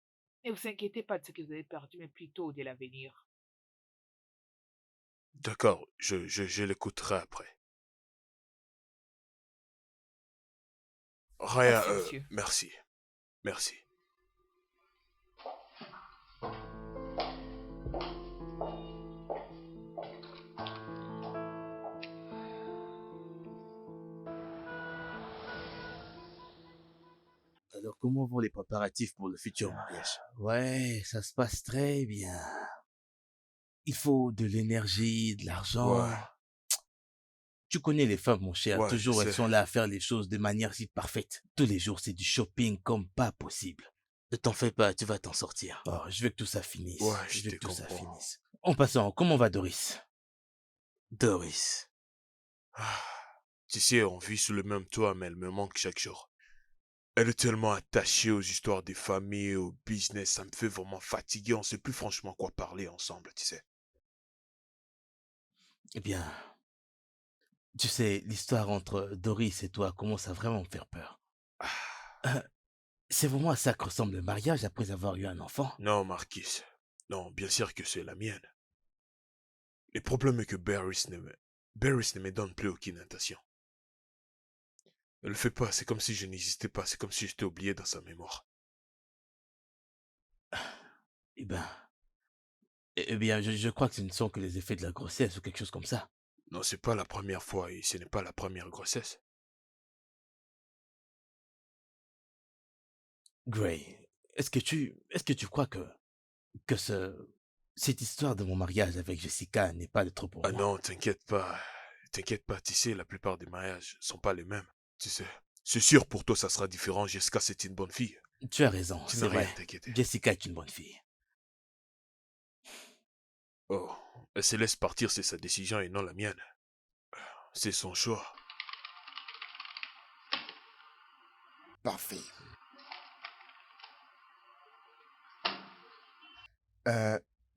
Ne vous inquiétez pas de ce que vous avez perdu, mais plutôt de l'avenir. D'accord, je l'écouterai après. Raya, Merci, monsieur. merci. Merci. Alors, comment vont les préparatifs pour le futur mariage? Ouais, ça se passe très bien. Il faut de l'énergie, de l'argent. Ouais, Tu connais les femmes, mon cher. ouais, je Toujours, elles sais. sont là à faire les choses de manière si parfaite. Tous les jours, c'est du shopping comme pas possible. Ne t'en fais pas, tu vas t'en sortir. Oh, je veux que tout ça finisse. Ouais, Je je veux te que tout ça comprends. finisse. En passant, comment va Doris? Doris. Ah, tu sais, on vit sous le même toit, mais elle me manque chaque jour. Elle est tellement attachée aux histoires des familles, au business, ça me fait vraiment fatiguer. On sait plus franchement quoi parler ensemble, tu sais. Eh bien, tu sais, l'histoire entre Doris et toi commence à vraiment me faire peur. Ah, Euh, c'est vraiment à ça que ressemble le mariage après avoir eu un enfant. non, Marquis. Non, bien sûr que c'est la mienne. Le problème est que Barris ne me donne plus aucune intention. Ne le fait pas, c'est comme si je n'existais pas, c'est comme si j'étais oublié dans sa mémoire. Eh ben, eh bien, je crois que ce ne sont que les effets de la grossesse ou quelque chose comme ça. Non, c'est pas la première fois et ce n'est pas la première grossesse. Gray, est-ce que tu crois que cette histoire de mon mariage avec Jessica n'est pas de trop pour Ah moi? non, t'inquiète pas. T'inquiète pas, tu sais, la plupart des mariages sont pas les mêmes. Tu sais, c'est sûr pour toi ça sera différent. Jessica, c'est une bonne fille. Tu as raison, Tu c'est n'as rien vrai. à t'inquiéter. Jessica est une bonne fille. Oh, elle se laisse partir, c'est sa décision et non la mienne. C'est son choix. Parfait.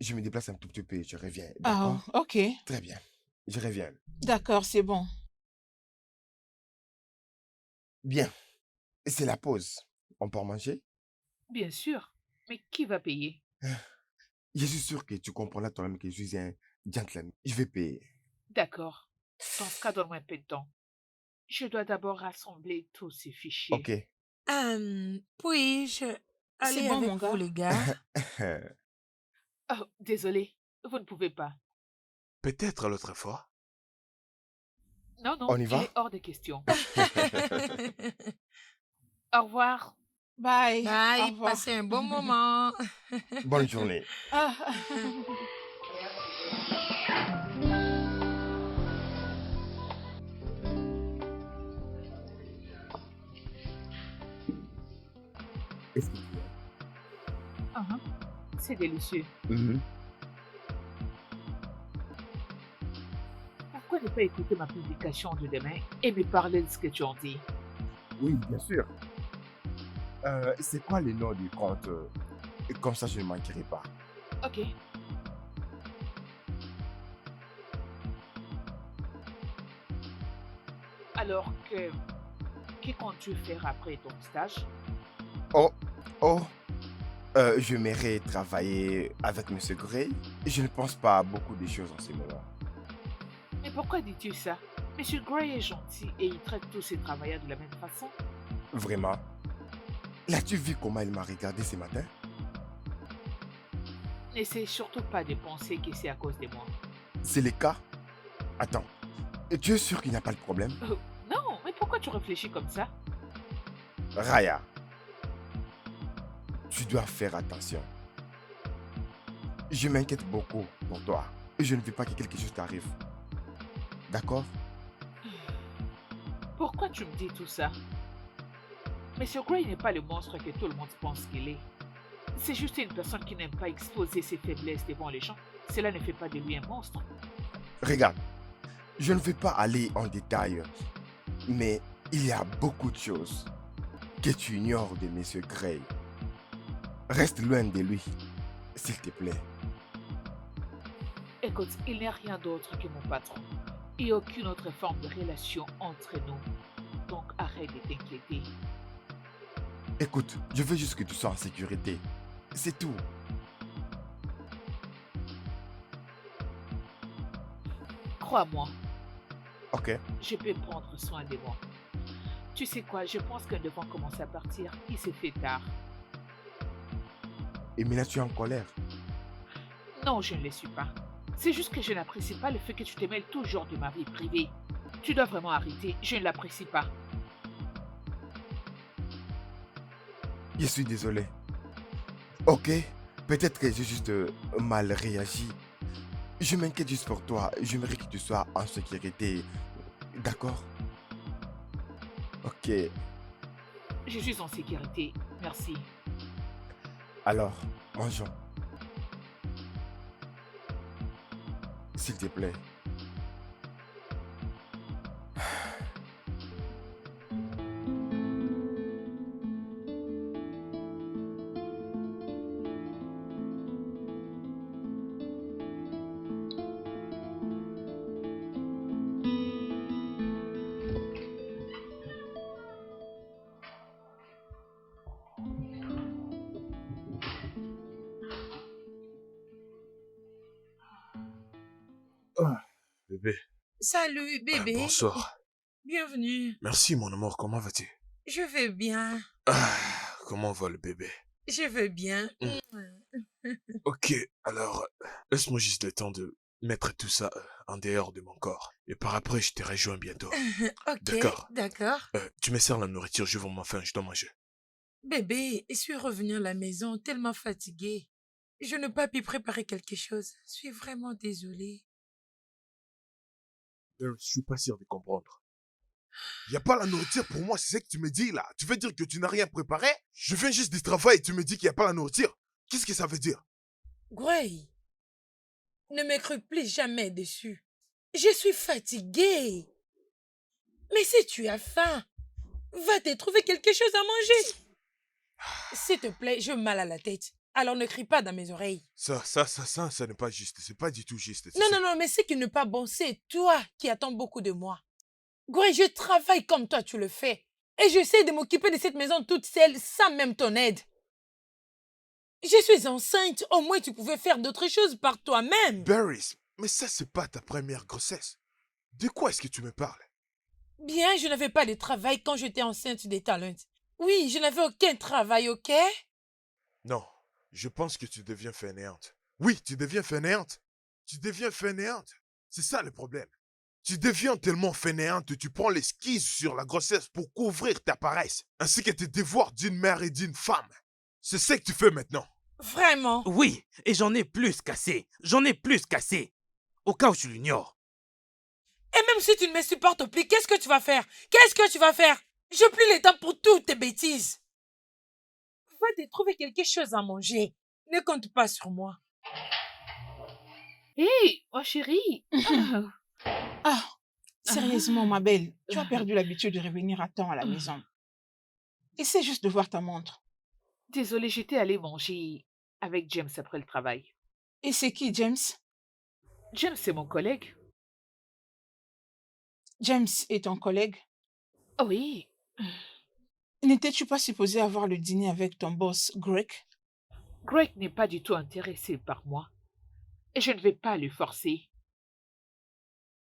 Je me déplace un tout petit peu et je reviens. Ah, D'accord? ok. Très bien. Je reviens. D'accord, c'est bon. Bien. C'est la pause. On peut en manger? Bien sûr. Mais qui va payer? Je suis sûr que tu comprendras toi-même que je suis un gentleman. Je vais payer. D'accord. Dans ce cas, donne-moi un peu de temps. Je dois d'abord rassembler tous ces fichiers. Ok. Puis-je C'est aller bon, avec mon vous, gars. les gars? Oh, désolé, vous ne pouvez pas. Peut-être l'autre fois. Non, non, On y il va? est hors de question. Au revoir. Bye. Au Bye, revoir. passez un bon moment. Bonne journée. Ah. Est-ce que tu es? Mhm. C'est délicieux. Pourquoi ne pas écouter ma publication de demain et me parler de ce que tu en dis? Oui, bien sûr. C'est quoi les noms du compte? Comme ça, je ne manquerai pas. Ok. Alors que comptes-tu faire après ton stage? Oh, oh, j'aimerais travailler avec Monsieur Gray. Je ne pense pas à beaucoup de choses en ce moment. Mais pourquoi dis-tu ça? Monsieur Gray est gentil et il traite tous ses travailleurs de la même façon. Vraiment? L'as-tu vu comment il m'a regardé ce matin? N'essaie surtout pas de penser que c'est à cause de moi. C'est le cas? Attends, tu es sûr qu'il n'y a pas de problème? Non, mais pourquoi tu réfléchis comme ça? Raya, tu dois faire attention. Je m'inquiète beaucoup pour toi. Et je ne veux pas que quelque chose t'arrive. D'accord? Pourquoi tu me dis tout ça? Monsieur Gray n'est pas le monstre que tout le monde pense qu'il est. C'est juste une personne qui n'aime pas exposer ses faiblesses devant les gens. Cela ne fait pas de lui un monstre. Regarde, je ne vais pas aller en détail, mais il y a beaucoup de choses que tu ignores de Monsieur Gray. Reste loin de lui, s'il te plaît. Écoute, il n'y a rien d'autre que mon patron. Et aucune autre forme de relation entre nous. Donc arrête de t'inquiéter. Écoute, je veux juste que tu sois en sécurité. C'est tout. Crois-moi, Ok. je peux prendre soin de moi. Tu sais quoi, je pense que nous devons commencer à partir. Il s'est fait tard. Et maintenant, tu es en colère. Non, je ne le suis pas. C'est juste que je n'apprécie pas le fait que tu te mêles toujours de ma vie privée. Tu dois vraiment arrêter, je ne l'apprécie pas. Je suis désolé. Ok, peut-être que j'ai juste mal réagi. Je m'inquiète juste pour toi. J'aimerais que tu sois en sécurité. D'accord? Ok. Je suis en sécurité. Merci. Alors, mangeons. S'il te plaît. Bébé, Salut, bébé. bonsoir. Bienvenue. Merci, mon amour, comment vas-tu? Je vais bien. Comment va le bébé? Je vais bien. Ok, alors, laisse-moi juste le temps de mettre tout ça en dehors de mon corps. Et par après, je te rejoins bientôt. Ok, D'accord. d'accord. Tu me sers la nourriture, je vais ma faim, je dois manger. Bébé, je suis revenue à la maison tellement fatiguée. Je n'ai pas pu préparer quelque chose. Je suis vraiment désolée. Je suis pas sûr de comprendre. Y a pas la nourriture pour moi, c'est ce que tu me dis là. Tu veux dire que tu n'as rien préparé? Je viens juste du travail et tu me dis qu'il y a pas la nourriture. Qu'est-ce que ça veut dire? Gray, ne me crue plus jamais dessus. Je suis fatiguée. Mais si tu as faim, va te trouver quelque chose à manger. S'il te plaît, j'ai mal à la tête. Alors ne crie pas dans mes oreilles. Ça n'est pas juste. C'est pas du tout juste. tu Non, sais. non, non, mais ce qui n'est pas bon, c'est toi qui attends beaucoup de moi. Gray, je travaille comme toi tu le fais. Et j'essaie de m'occuper de cette maison toute seule sans même ton aide. Je suis enceinte, au moins tu pouvais faire d'autres choses par toi-même. Barris, mais ça c'est pas ta première grossesse. De quoi est-ce que tu me parles? Bien, je n'avais pas de travail quand j'étais enceinte des talents. Oui, je n'avais aucun travail, ok? Non, je pense que tu deviens fainéante. Oui, tu deviens fainéante. Tu deviens fainéante. C'est ça le problème. Tu deviens tellement fainéante que tu prends les skis sur la grossesse pour couvrir ta paresse, ainsi que tes devoirs d'une mère et d'une femme. C'est ce que tu fais maintenant. Vraiment? Oui, et j'en ai plus qu'assez. J'en ai plus qu'assez. Au cas où tu l'ignores. Et même si tu ne me supportes plus, qu'est-ce que tu vas faire? Qu'est-ce que tu vas faire? J'ai plus le temps pour toutes tes bêtises. Va te trouver quelque chose à manger. Ne compte pas sur moi. Hé, oh chérie. Ah, sérieusement, ma belle, tu as perdu l'habitude de revenir à temps à la maison. Essaie juste de voir ta montre. Désolée, j'étais allée manger avec James après le travail. Et c'est qui, James? James, c'est mon collègue. James est ton collègue. Oh oui, N'étais-tu pas supposé avoir le dîner avec ton boss, Greg? Greg n'est pas du tout intéressé par moi. Et je ne vais pas le forcer.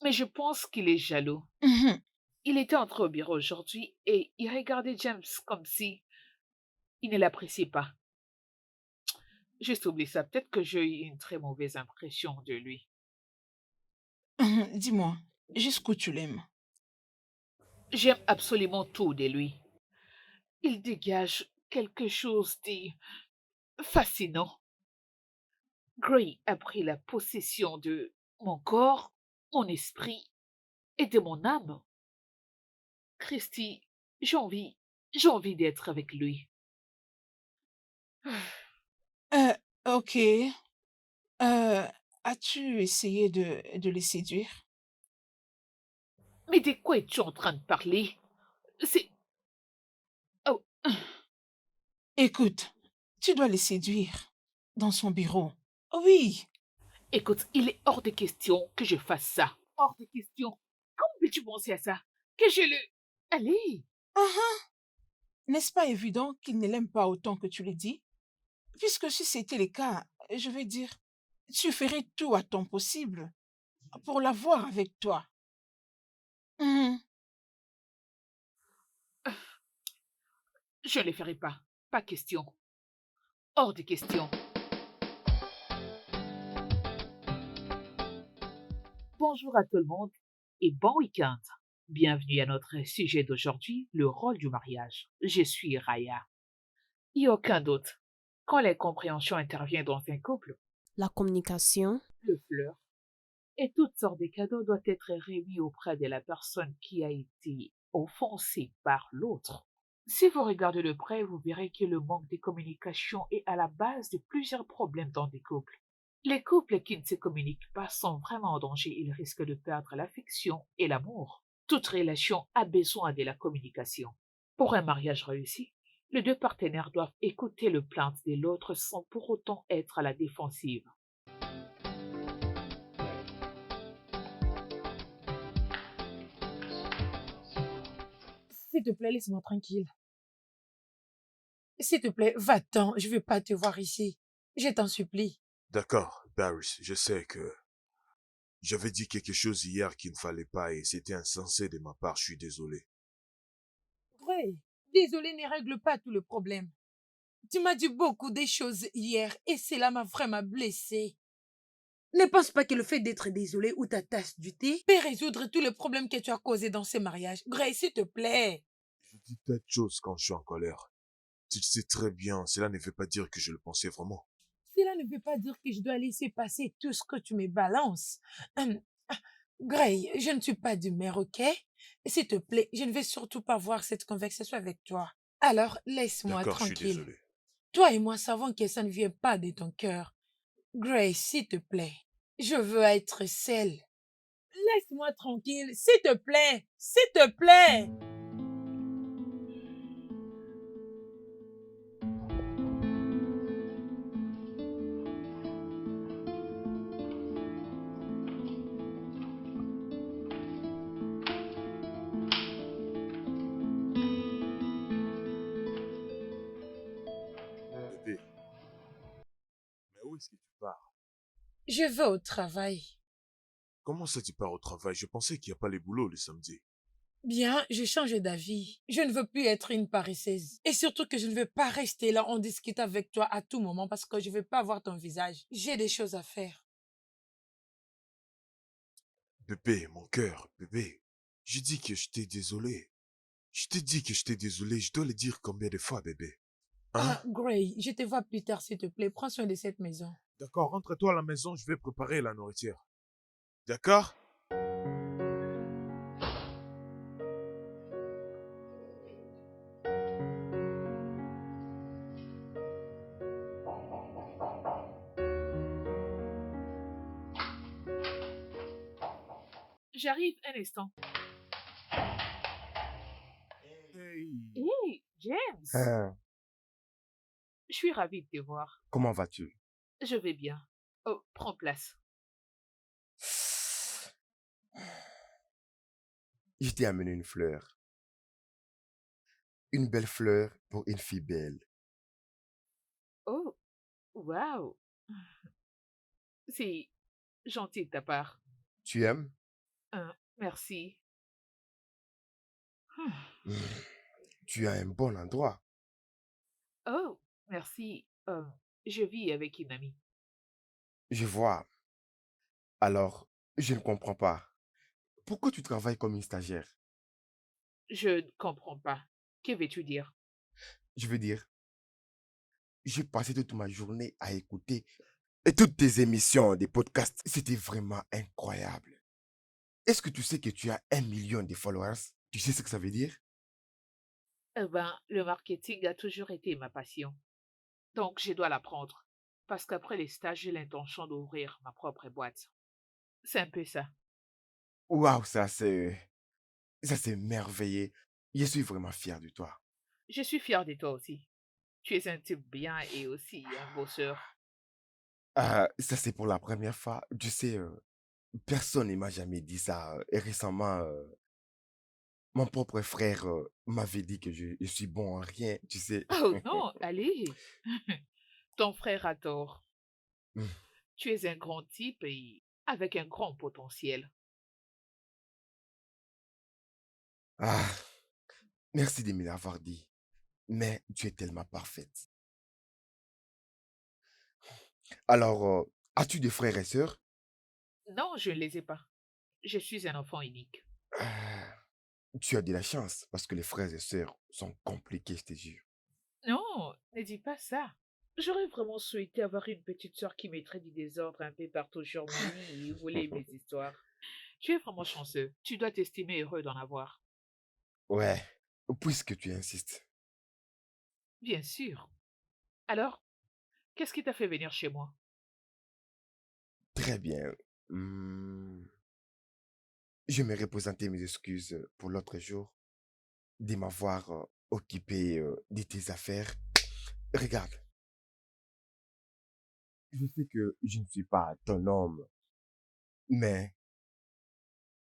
Mais je pense qu'il est jaloux. Mhm. Il était entré au bureau aujourd'hui et il regardait James comme si il ne l'appréciait pas. Juste oublie ça, peut-être que j'ai eu une très mauvaise impression de lui. Dis-moi, jusqu'où tu l'aimes? J'aime absolument tout de lui. Il dégage quelque chose de fascinant. Gray a pris la possession de mon corps, mon esprit et de mon âme. Christy, j'ai envie d'être avec lui. Euh, ok. As-tu essayé de les séduire? Mais de quoi es-tu en train de parler? C'est... Oh, Écoute, tu dois les séduire dans son bureau. Oui. écoute, il est hors de question que je fasse ça. Hors de question. Comment peux-tu penser à ça? Que je le... Allez, Uh-huh. N'est-ce pas évident qu'il ne l'aime pas autant que tu le dis? Puisque si c'était le cas, je vais dire, tu ferais tout à ton possible pour l'avoir avec toi. Mhm. je ne le ferai pas. Pas question. Hors de question. Bonjour à tout le monde et bon week-end. Bienvenue à notre sujet d'aujourd'hui, le rôle du mariage. Je suis Raya. Il n'y a aucun doute. Quand l'incompréhension intervient dans un couple, La communication, le fleur et toutes sortes de cadeaux doivent être remis auprès de la personne qui a été offensée par l'autre. Si vous regardez de près, vous verrez que le manque de communication est à la base de plusieurs problèmes dans des couples. Les couples qui ne se communiquent pas sont vraiment en danger. Ils risquent de perdre l'affection et l'amour. Toute relation a besoin de la communication. Pour un mariage réussi, les deux partenaires doivent écouter le plainte de l'autre sans pour autant être à la défensive. S'il te plaît, laisse-moi tranquille. S'il te plaît, va-t'en. Je ne veux pas te voir ici. Je t'en supplie. D'accord, Barris, je sais que j'avais dit quelque chose hier qu'il ne fallait pas et c'était insensé de ma part, je suis désolé. Vrai. Désolé ne règle pas tout le problème. Tu m'as dit beaucoup de choses hier et cela m'a vraiment blessée. Ne pense pas que le fait d'être désolé ou ta tasse du thé peut résoudre tous les problèmes que tu as causés dans ce mariage. Grace, s'il te plaît. Je dis tas de choses quand je suis en colère. Tu le sais très bien, cela ne veut pas dire que je le pensais vraiment. Cela ne veut pas dire que je dois laisser passer tout ce que tu me balances. Hum, Gray, je ne suis pas d'humeur, ok? S'il te plaît, je ne vais surtout pas voir cette conversation avec toi. Alors, laisse-moi D'accord, je suis tranquille. désolé. Toi et moi savons que ça ne vient pas de ton cœur. Gray, s'il te plaît, je veux être seule. Laisse-moi tranquille, s'il te plaît, s'il te plaît. Bébé, mais où est-ce que tu pars? Je vais au travail. Comment ça tu pars au travail? Je pensais qu'il n'y a pas les boulots le samedi. Bien, je change d'avis. Je ne veux plus être une paresseuse. Et surtout que je ne veux pas rester là en discutant avec toi à tout moment parce que je ne veux pas voir ton visage. J'ai des choses à faire. Bébé, mon cœur, bébé. J'ai dit que j'étais désolé. Je t'ai dit que j'étais désolé, je dois le dire combien de fois, bébé? Hein? Ah, Gray, je te vois plus tard, s'il te plaît. Prends soin de cette maison. D'accord, rentre-toi à la maison, je vais préparer la nourriture. D'accord? J'arrive un instant. Hey. Hey, James! Hein, Je suis ravie de te voir. comment vas-tu? Je vais bien. Oh, prends place. Je t'ai amené une fleur. Une belle fleur pour une fille belle. Oh, waouh! C'est gentil de ta part. Tu aimes? Merci. Hmm, Tu as un bon endroit. Oh, merci. Je vis avec une amie. Je vois. Alors, je ne comprends pas. Pourquoi tu travailles comme une stagiaire? Je ne comprends pas. Que veux-tu dire? Je veux dire, j'ai passé toute ma journée à écouter et toutes tes émissions, des podcasts. C'était vraiment incroyable. Est-ce que tu sais que tu as 1 million de followers? Tu sais ce que ça veut dire? Eh ben, le marketing a toujours été ma passion. Donc, je dois l'apprendre. Parce qu'après les stages, j'ai l'intention d'ouvrir ma propre boîte. C'est un peu ça. Waouh, ça c'est merveilleux. Je suis vraiment fier de toi. Je suis fière de toi aussi. Tu es un type bien et aussi un bosseur. Ça c'est pour la première fois. Tu sais, personne ne m'a jamais dit ça. Et récemment, mon propre frère m'avait dit que je suis bon en rien, tu sais. Oh non, allez. Ton frère a tort. Hmm. Tu es un grand type et avec un grand potentiel. Ah, merci de me l'avoir dit. Mais tu es tellement parfaite. Alors, as-tu des frères et sœurs? Non, je ne les ai pas. Je suis un enfant unique. Ah, tu as de la chance parce que les frères et sœurs sont compliqués, je te jure. Non, Ne dis pas ça. J'aurais vraiment souhaité avoir une petite sœur qui mettrait du désordre un peu partout sur mon lit et voler mes histoires. Tu es vraiment chanceux. Tu dois t'estimer heureux d'en avoir. Ouais, puisque tu insistes. Bien sûr. Alors, qu'est-ce qui t'a fait venir chez moi? Très bien. Hmm, J'aimerais présenter mes excuses pour l'autre jour de m'avoir occupé de tes affaires. Regarde, je sais que je ne suis pas ton homme, mais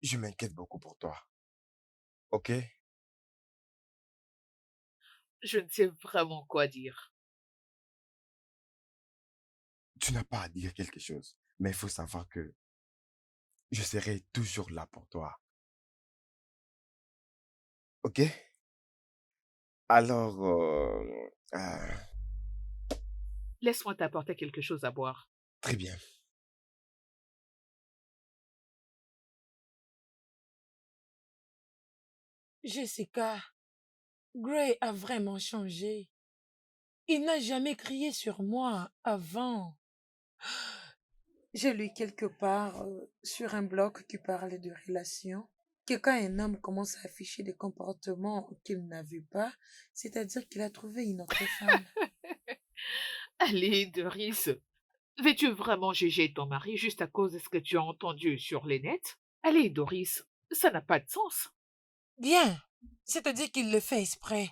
je m'inquiète beaucoup pour toi. Ok? Je ne sais vraiment quoi dire. Tu n'as pas à dire quelque chose, mais il faut savoir que je serai toujours là pour toi. Ok? Alors, Laisse-moi t'apporter quelque chose à boire. très bien. Jessica, Gray a vraiment changé. Il n'a jamais crié sur moi avant. J'ai lu quelque part sur un blog qui parlait de relations que quand un homme commence à afficher des comportements qu'il n'a vu pas, c'est-à-dire qu'il a trouvé une autre femme. Allez, Doris, veux-tu vraiment juger ton mari juste à cause de ce que tu as entendu sur les nets? Allez, Doris, ça n'a pas de sens. Bien, c'est-à-dire qu'il le fait exprès.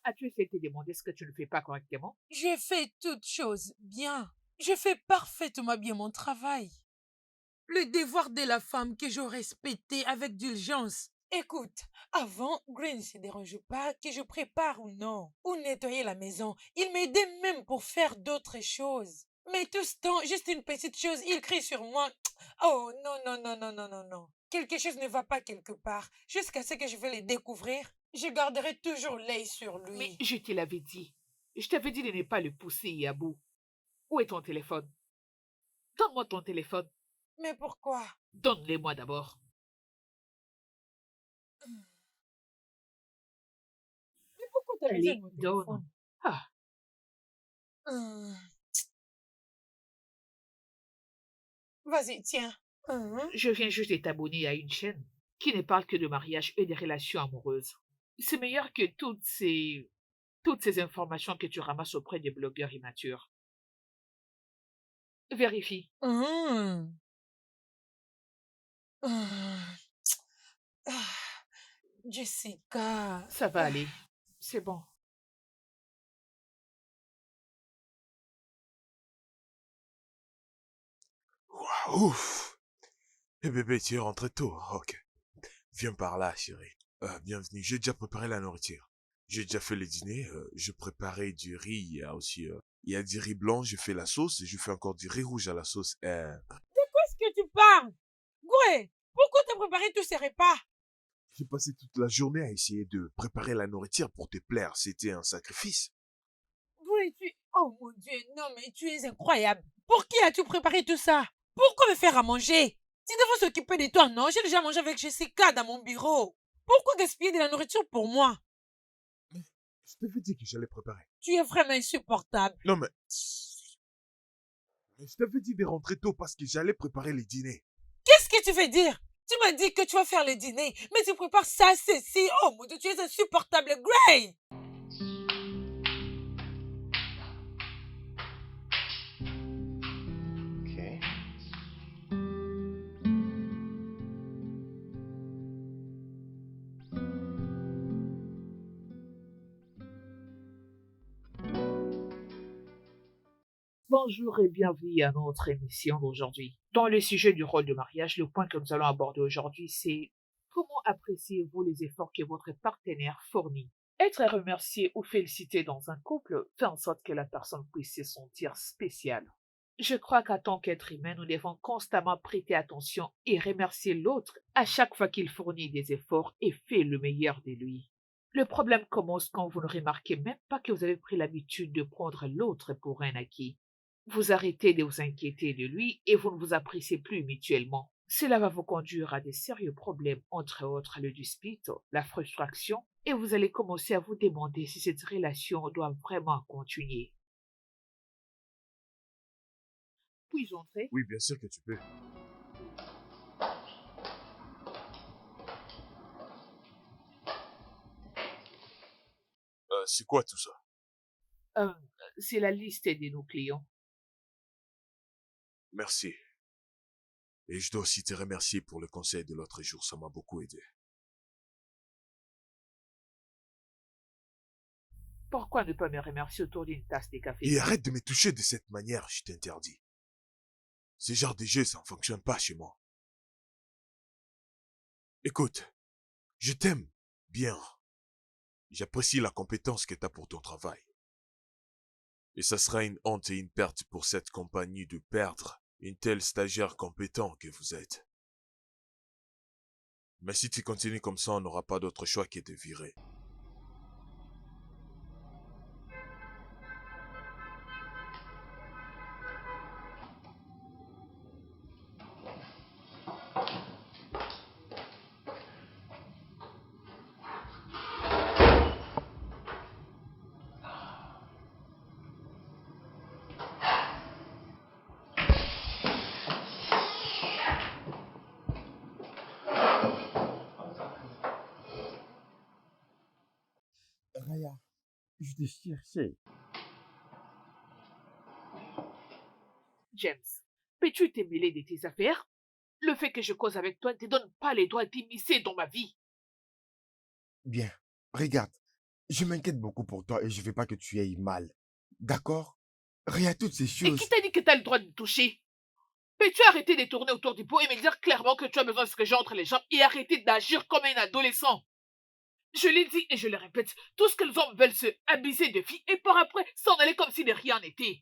As-tu essayé de te demander ce que tu ne fais pas correctement? Je fais toutes choses bien. Je fais parfaitement bien mon travail. Le devoir de la femme que je respectais avec diligence. Écoute, avant, Gray ne se dérange pas que je prépare ou non, ou nettoyer la maison. Il m'aidait même pour faire d'autres choses. Mais tout ce temps, juste une petite chose, il crie sur moi. Oh non, non, non, non, non, non, non. Quelque chose ne va pas quelque part. Jusqu'à ce que je vais le découvrir, je garderai toujours l'œil sur Mais lui. je te l'avais dit. Je t'avais dit de ne pas le pousser à bout. Où est ton téléphone? Donne-moi ton téléphone. Mais pourquoi? Donne-le-moi d'abord. Mais pourquoi tu as besoin de Allez, mon donne. téléphone? Ah, Hum, Vas-y, tiens. je viens juste de t'abonner à une chaîne qui ne parle que de mariage et des relations amoureuses. C'est meilleur que toutes ces informations que tu ramasses auprès des blogueurs immatures. Vérifie. Hum, hum. Ah, Jessica. Ça va aller. C'est bon. Waouh, ouf. Eh bébé, tu es rentré tôt. Ok. Viens par là, chérie. Bienvenue. J'ai déjà préparé la nourriture. J'ai déjà fait le dîner. Je préparais du riz. Il y a aussi, il y a du riz blanc. Je fais la sauce et je fais encore du riz rouge à la sauce. Qu'est-ce que tu parles? Goué, pourquoi t'as préparé tous ces repas? J'ai passé toute la journée à essayer de préparer la nourriture pour te plaire. C'était un sacrifice. Goué, Oh mon Dieu, non mais tu es incroyable. Pour qui as-tu préparé tout ça? Pourquoi me faire à manger? Tu devrais s'occuper de toi, non? J'ai déjà mangé avec Jessica dans mon bureau. Pourquoi gaspiller de la nourriture pour moi? Je t'avais dit que j'allais préparer. Tu es vraiment insupportable. Non mais... Je t'avais dit de rentrer tôt parce que j'allais préparer le dîner. Qu'est-ce que tu veux dire? Tu m'as dit que tu vas faire le dîner, mais tu prépares ça, ceci. Oh mon Dieu, tu es insupportable, Gray! Ok. Bonjour et bienvenue à notre émission d'aujourd'hui. Dans le sujet du rôle de mariage, le point que nous allons aborder aujourd'hui, c'est comment appréciez-vous les efforts que votre partenaire fournit? Être remercié ou félicité dans un couple fait en sorte que la personne puisse se sentir spéciale. Je crois qu'en tant qu'être humain, nous devons constamment prêter attention et remercier l'autre à chaque fois qu'il fournit des efforts et fait le meilleur de lui. Le problème commence quand vous ne remarquez même pas que vous avez pris l'habitude de prendre l'autre pour un acquis. Vous arrêtez de vous inquiéter de lui et vous ne vous appréciez plus mutuellement. Cela va vous conduire à de sérieux problèmes, entre autres le dispute, la frustration Et vous allez commencer à vous demander si cette relation doit vraiment continuer. Puis-je entrer? Oui, bien sûr que tu peux. C'est quoi tout ça? Euh, c'est la liste de nos clients. Merci. Et je dois aussi te remercier pour le conseil de l'autre jour, ça m'a beaucoup aidé. Pourquoi ne pas me remercier autour d'une tasse de café? Et arrête de me toucher de cette manière, je t'interdis. Ce genre de jeu, ça ne fonctionne pas chez moi. Écoute, je t'aime bien. J'apprécie la compétence que tu as pour ton travail. Et ça sera une honte et une perte pour cette compagnie de perdre une telle stagiaire compétent que vous êtes. Mais si tu continues comme ça, on n'aura pas d'autre choix que de virer. Raya, je te cherchais. James, peux-tu te mêler de tes affaires? Le fait que je cause avec toi ne te donne pas les droits d'immiscer dans ma vie. Bien, regarde, je m'inquiète beaucoup pour toi et je veux pas que tu ailles mal. D'accord? Raya, toutes ces Et qui choses. t'a dit que tu as le droit de me toucher? Peux-tu arrêter de tourner autour du pot et me dire clairement que tu as besoin de ce que j'ai entre les jambes et arrêter d'agir comme un adolescent? Je l'ai dit et je le répète, tout ce que les hommes veulent se abuser de filles et par après s'en aller comme si de rien n'était.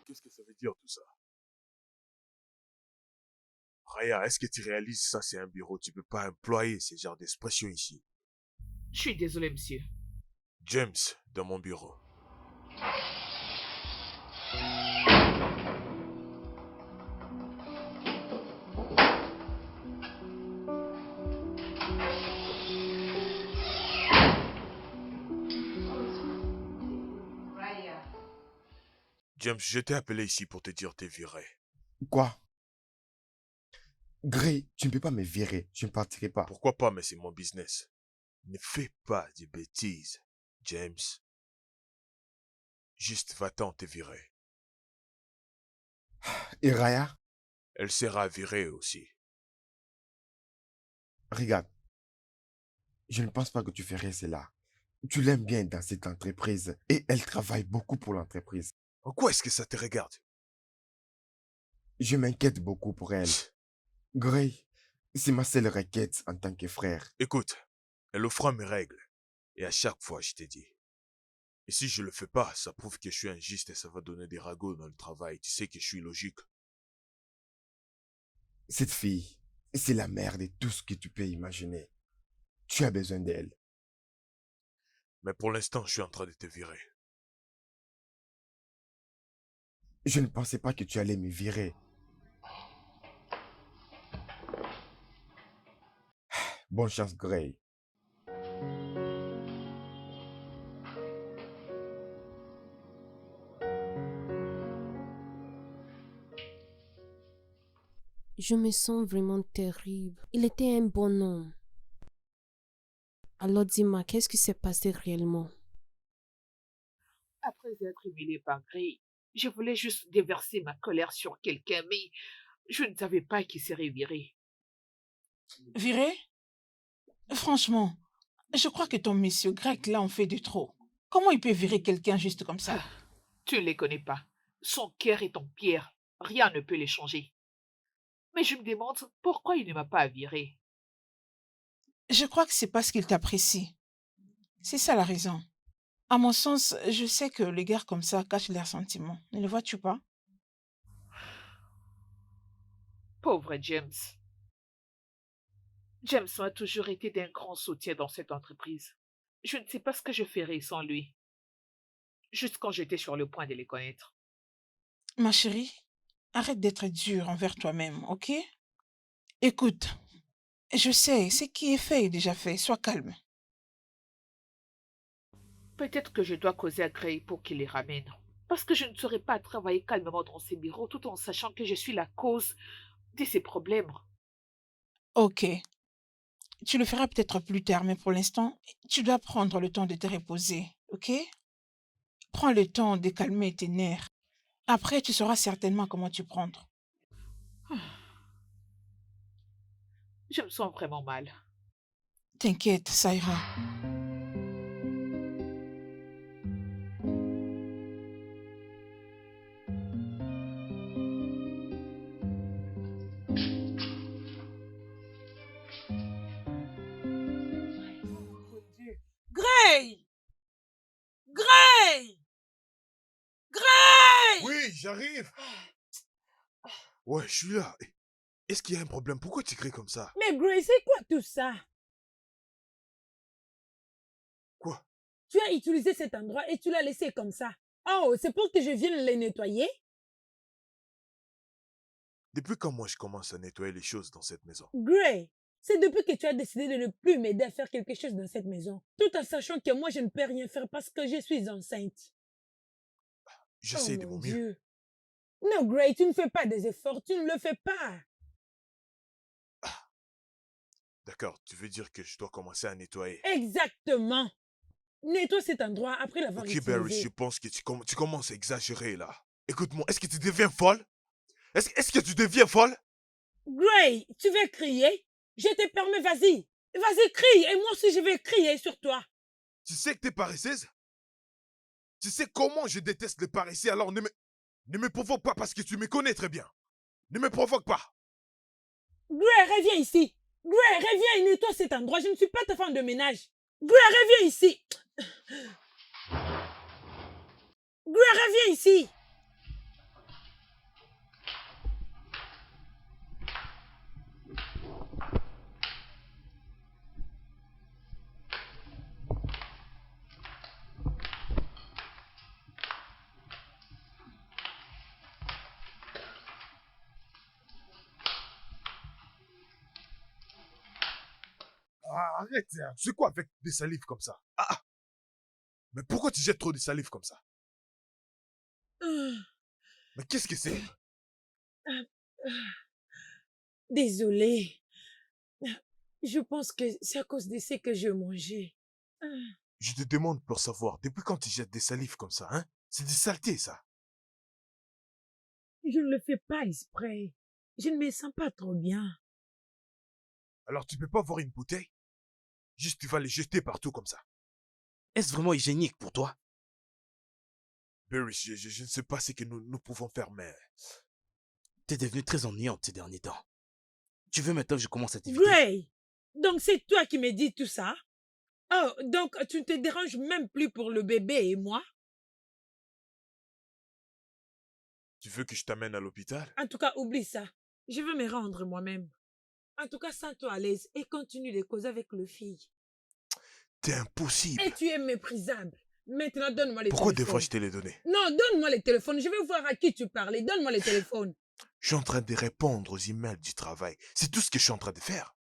Qu'est-ce que ça veut dire tout ça? Raya, est-ce que tu réalises ça, c'est un bureau, tu peux pas employer ce genre d'expression ici. Je suis désolé, monsieur. James, dans mon bureau. James, je t'ai appelé ici pour te dire t'es viré. Quoi? Gray, tu ne peux pas me virer. Je ne partirai pas. Pourquoi pas, mais c'est mon business. Ne fais pas de bêtises, James. Juste va-t'en te virer. Et Raya, Elle sera virée aussi. regarde, je ne pense pas que tu ferais cela. Tu l'aimes bien dans cette entreprise et elle travaille beaucoup pour l'entreprise. En quoi est-ce que ça te regarde? Je m'inquiète beaucoup pour elle. Gray, c'est ma seule requête en tant que frère. Écoute, elle offre mes règles. Et à chaque fois, je t'ai dit. Et si je le fais pas, ça prouve que je suis injuste et ça va donner des ragots dans le travail. Tu sais que je suis logique. Cette fille, c'est la mère de tout ce que tu peux imaginer. Tu as besoin d'elle. Mais pour l'instant, je suis en train de te virer. Je ne pensais pas que tu allais me virer. Bonne chance, Gray. Je me sens vraiment terrible. Il était un bon homme. Alors dis-moi, qu'est-ce qui s'est passé réellement? Après être humilié par Gray, je voulais juste déverser ma colère sur quelqu'un, mais je ne savais pas qui serait viré. Viré? Franchement, je crois que ton monsieur grec là en fait de trop. Comment il peut virer quelqu'un juste comme ça? Tu ne les connais pas. Son cœur est en pierre. Rien ne peut les changer. Mais je me demande pourquoi il ne m'a pas viré. Je crois que c'est parce qu'il t'apprécie. C'est ça la raison. À mon sens, je sais que les gars comme ça cachent leurs sentiments. Ne le vois-tu pas? Pauvre James. James a toujours été d'un grand soutien dans cette entreprise. Je ne sais pas ce que je ferais sans lui. Juste quand j'étais sur le point de les connaître. Ma chérie, arrête d'être dure envers toi-même, ok? Écoute, je sais, ce qui est fait est déjà fait. Sois calme. Peut-être que je dois causer à Gray pour qu'il les ramène. Parce que je ne saurais pas travailler calmement dans ces bureaux tout en sachant que je suis la cause de ces problèmes. Ok, tu le feras peut-être plus tard, mais pour l'instant, tu dois prendre le temps de te reposer, ok? Prends le temps de calmer tes nerfs. Après, tu sauras certainement comment t'y prendre. Je me sens vraiment mal. T'inquiète, ça ira. Gray! Gray! Gray! Oui, j'arrive. Ouais, je suis là. Est-ce qu'il y a un problème? Pourquoi tu cries comme ça? Mais Gray, c'est quoi tout ça? Quoi? Tu as utilisé cet endroit et tu l'as laissé comme ça. Oh, c'est pour que je vienne les nettoyer? Depuis quand moi je commence à nettoyer les choses dans cette maison? Gray, c'est depuis que tu as décidé de ne plus m'aider à faire quelque chose dans cette maison. Tout en sachant que moi, je ne peux rien faire parce que je suis enceinte. J'essaie Oh de mon mon mieux. Dieu. Non, Gray, tu ne fais pas des efforts. Tu ne le fais pas. D'accord, tu veux dire que je dois commencer à nettoyer? Exactement. Nettoie cet endroit après l'avoir Ok, Barry, je utilisé. pense que tu commences à exagérer là. Écoute-moi, est-ce que tu deviens folle? Est-ce que tu deviens folle? Gray, tu veux crier? Je te permets, vas-y. Vas-y, crie. Et moi aussi, je vais crier sur toi. Tu sais que t'es paresseuse? Tu sais comment je déteste les paresseux, alors ne me provoque pas parce que tu me connais très bien. Ne me provoque pas. Gray, reviens ici. Gray, reviens et nettoie cet endroit. Je ne suis pas ta femme de ménage. Gray, reviens ici. Gray, reviens ici. Ah, arrête, hein. Tu sais quoi avec des salives comme ça? Mais pourquoi tu jettes trop de salive comme ça? Mais qu'est-ce que c'est? Désolée. Je pense que c'est à cause de ce que je mangeais. Je te demande pour savoir, depuis quand tu jettes des salives comme ça, hein? C'est du saleté, ça. Je ne le fais pas exprès. Je ne me sens pas trop bien. Alors tu peux pas avoir une bouteille? Juste tu vas les jeter partout comme ça. Est-ce vraiment hygiénique pour toi? Barry, je ne sais pas ce que nous pouvons faire, mais... T'es devenue très ennuyante ces derniers temps. Tu veux maintenant que je commence à t'éviter? Gray, donc c'est toi qui me dis tout ça? Oh, donc tu ne te déranges même plus pour le bébé et moi? Tu veux que je t'amène à l'hôpital? En tout cas, oublie ça. Je veux me rendre moi-même. En tout cas, sens-toi à l'aise et continue de causer avec le fille. T'es impossible. Et tu es méprisable. Maintenant, donne-moi les Pourquoi téléphones. devrais-je te les donner? Non, donne-moi les téléphones. Je veux voir à qui tu parlais. Donne-moi les téléphones. Je suis en train de répondre aux emails du travail. C'est tout ce que je suis en train de faire.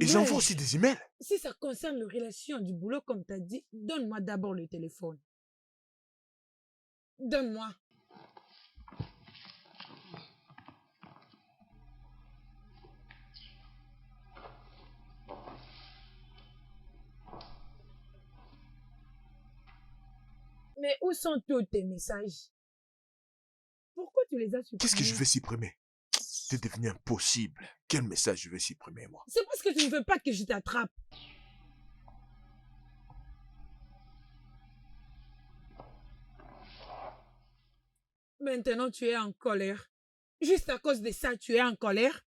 Et j'envoie aussi des emails. Si ça concerne les relations du boulot, comme tu as dit, donne-moi d'abord le téléphone. Donne-moi. Mais où sont tous tes messages? Pourquoi tu les as supprimés? Qu'est-ce que je vais supprimer? C'est devenu impossible. Quel message je vais supprimer, moi? C'est parce que tu ne veux pas que je t'attrape. Maintenant, tu es en colère. Juste à cause de ça, tu es en colère.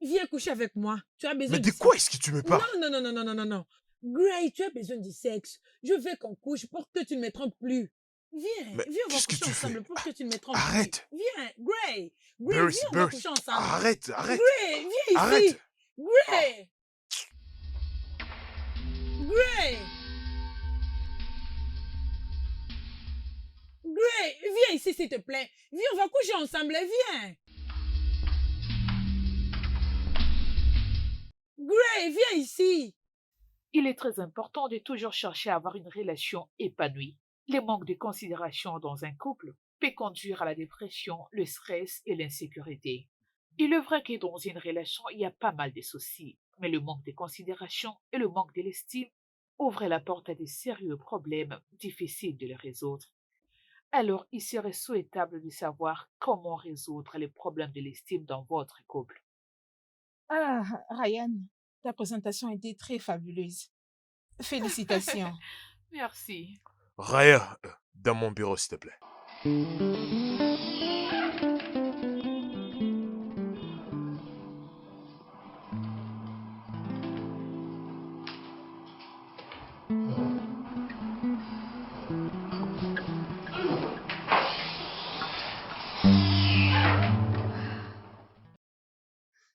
Viens coucher avec moi. Tu as besoin Mais de de quoi sexe. est-ce que tu me parles? Non, non, non, non, non, non, non, non. Gray, tu as besoin du sexe. Je veux qu'on couche pour que tu ne me trompes plus. Viens, Mais viens, on va qu'est-ce que coucher tu fais? ensemble pour que tu ne me trompes Arrête. plus. Viens, Gray. Gray, Barry, viens, on va Barry, coucher ensemble. arrête. Gray, viens ici. Arrête. Gray. Gray. Gray, viens ici s'il te plaît. Viens, on va coucher ensemble, viens. Gray, viens ici. Il est très important de toujours chercher à avoir une relation épanouie. Les manques de considération dans un couple peut conduire à la dépression, le stress et l'insécurité. Il est vrai que dans une relation, il y a pas mal de soucis, mais le manque de considération et le manque de l'estime ouvrent la porte à de sérieux problèmes difficiles de les résoudre. Alors, il serait souhaitable de savoir comment résoudre les problèmes de l'estime dans votre couple. Ah, Ryan, ta présentation était très fabuleuse. Félicitations. Merci. Raya, dans mon bureau, s'il te plaît.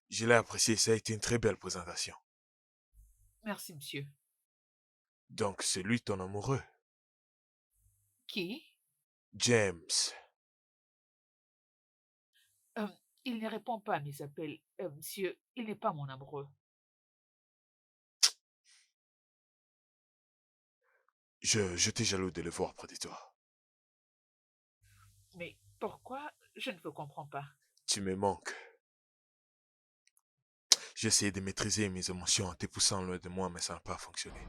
Je l'ai apprécié, ça a été une très belle présentation. Merci, monsieur. Donc, c'est lui ton amoureux, Qui? James. Euh, il ne répond pas à mes appels. Monsieur, il n'est pas mon amoureux. J'étais jaloux de le voir près de toi. Mais pourquoi? Je ne vous comprends pas. Tu me manques. J'ai essayé de maîtriser mes émotions en te poussant loin de moi, mais ça n'a pas fonctionné.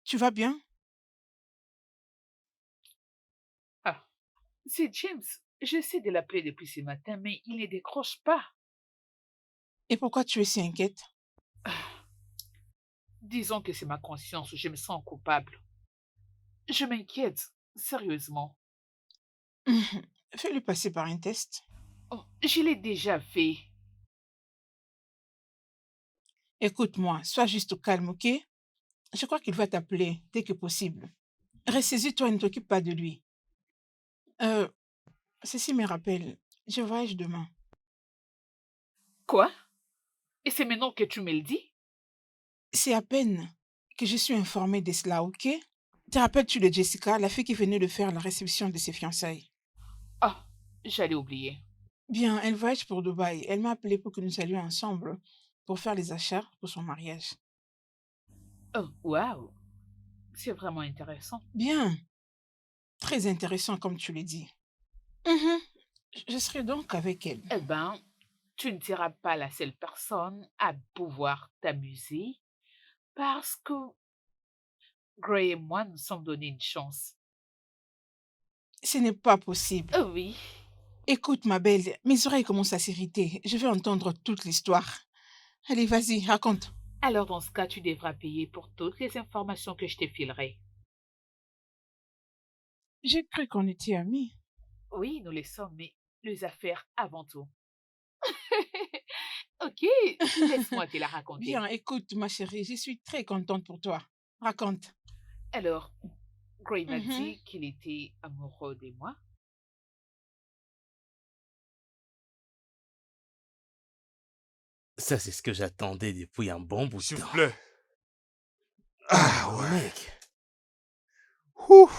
Tu vas bien? Ah, c'est James. J'essaie de l'appeler depuis ce matin, mais il ne décroche pas. Et pourquoi tu es si inquiète? Disons que c'est ma conscience, je me sens coupable. Je m'inquiète, sérieusement. Fais-lui passer par un test. Oh, je l'ai déjà fait. Écoute-moi, sois juste calme, ok? Je crois qu'il va t'appeler dès que possible. Ressaisis-toi et ne t'occupe pas de lui. Euh, Ceci me rappelle, je voyage demain. Quoi? Et c'est maintenant que tu me le dis? C'est à peine que je suis informée de cela, ok? Te rappelles-tu de Jessica, la fille qui venait de faire la réception de ses fiançailles? Ah, j'allais oublier. Bien, elle voyage pour Dubaï. Elle m'a appelé pour que nous allions ensemble pour faire les achats pour son mariage. Oh, waouh! C'est vraiment intéressant. Bien, très intéressant comme tu le dis. Mhm. Je serai donc avec elle. Eh ben, tu ne seras pas la seule personne à pouvoir t'amuser parce que Gray et moi nous sommes donné une chance. Ce n'est pas possible. Oh oui. Écoute, ma belle, mes oreilles commencent à s'irriter. Je veux entendre toute l'histoire. Allez, vas-y, raconte. Alors dans ce cas, tu devras payer pour toutes les informations que je te filerai. J'ai cru qu'on était amis. Oui, nous les sommes, mais les affaires avant tout. Ok, laisse-moi te la raconter. Bien, écoute, ma chérie, je suis très contente pour toi. Raconte. Alors, Gray m'a Mhm. dit qu'il était amoureux de moi. Ça, c'est ce que j'attendais depuis un bon bout de S'il temps. vous plaît. Ah Oh, ouais. mec. Ouh.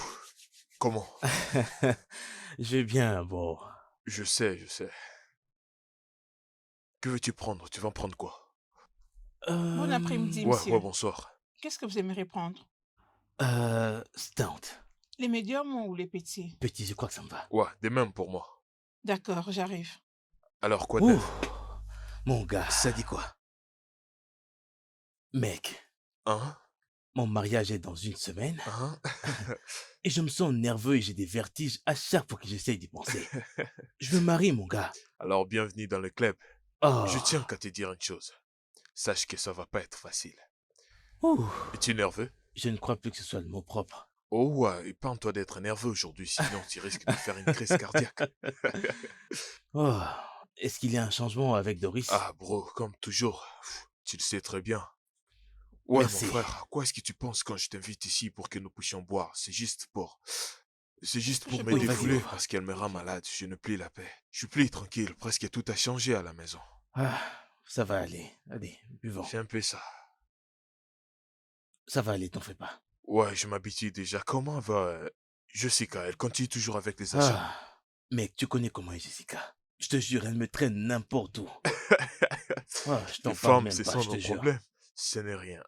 Comment? Je vais bien, bon. Je sais, je sais. Que veux-tu prendre? Tu vas en prendre quoi? Bon après-midi, Euh, monsieur. Ouais, bonsoir. Qu'est-ce que vous aimeriez prendre? Stout. Les médiums ou les petits? Petit, je crois que ça me va. Ouais, des mêmes pour moi. D'accord, j'arrive. Alors, quoi de Ouh, neuf? mon gars, ça dit quoi? Mec, Hein? mon mariage est dans une semaine Hein? et je me sens nerveux et j'ai des vertiges à chaque fois que j'essaye d'y penser. Je me marie, mon gars. Alors, bienvenue dans le club. Oh. Je tiens qu'à te dire une chose. Sache que ça va pas être facile. Ouh. Es-tu nerveux? Je ne crois plus que ce soit le mot propre. Oh ouais, épargne-toi d'être nerveux aujourd'hui, sinon tu risques de faire une crise cardiaque. Oh. est-ce qu'il y a un changement avec Doris? Ah, bro, comme toujours, tu le sais très bien. Ouais, mon Merci. frère, quoi est-ce que tu penses quand je t'invite ici pour que nous puissions boire? C'est juste pour me Oui, vas-y, défouler ouvre. parce qu'elle me rend malade. Je n'ai plus la paix. Je suis plus tranquille. Presque tout a changé à la maison. Ah, ça va aller. Allez, buvons. C'est un peu ça. Ça va aller, t'en fais pas. Ouais, je m'habitue déjà. Comment va Jessica? Elle continue toujours avec les achats. Ah, mec, tu connais comment est Jessica. Je te jure, elle me traîne n'importe où. Ah, je Les t'en parle femmes, même ce pas, sont je te nos jure. problèmes. Ce n'est rien.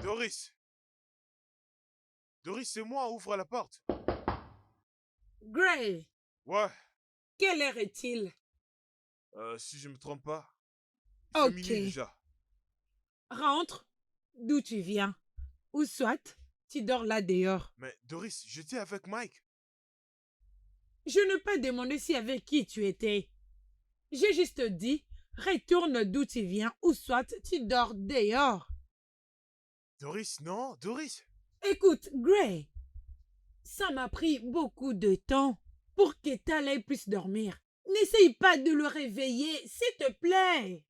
Doris! Doris, c'est moi, ouvre la porte. Gray, Ouais, quelle heure est-il? si je me trompe pas, il fait Ok, minuit déjà. rentre d'où tu viens. Ou soit, tu dors là dehors. Mais Doris, j'étais avec Mike. Je ne peux pas demander si avec qui tu étais. J'ai juste dit, retourne d'où tu viens ou soit tu dors dehors. Doris, non, Doris. Écoute, Gray, ça m'a pris beaucoup de temps pour que Talay puisse dormir. N'essaye pas de le réveiller, s'il te plaît.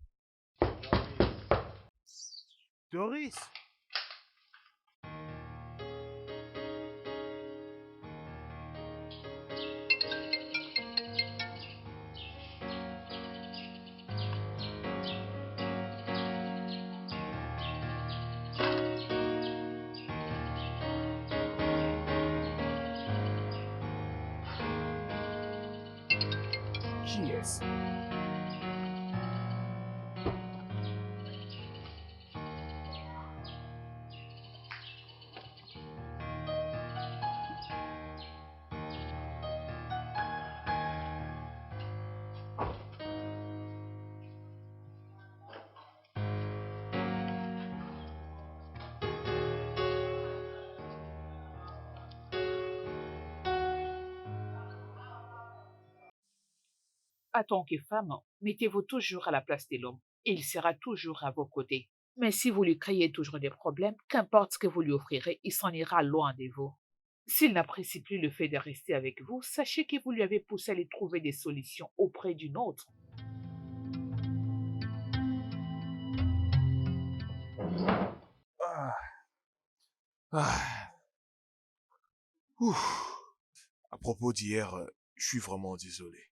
Doris. Qui est-ce? En tant que femme, mettez-vous toujours à la place de l'homme et il sera toujours à vos côtés. Mais si vous lui créez toujours des problèmes, qu'importe ce que vous lui offrirez, il s'en ira loin de vous. S'il n'apprécie plus le fait de rester avec vous, sachez que vous lui avez poussé à aller trouver des solutions auprès d'une autre. Ah, ah, ouf. À propos d'hier, je suis vraiment désolé.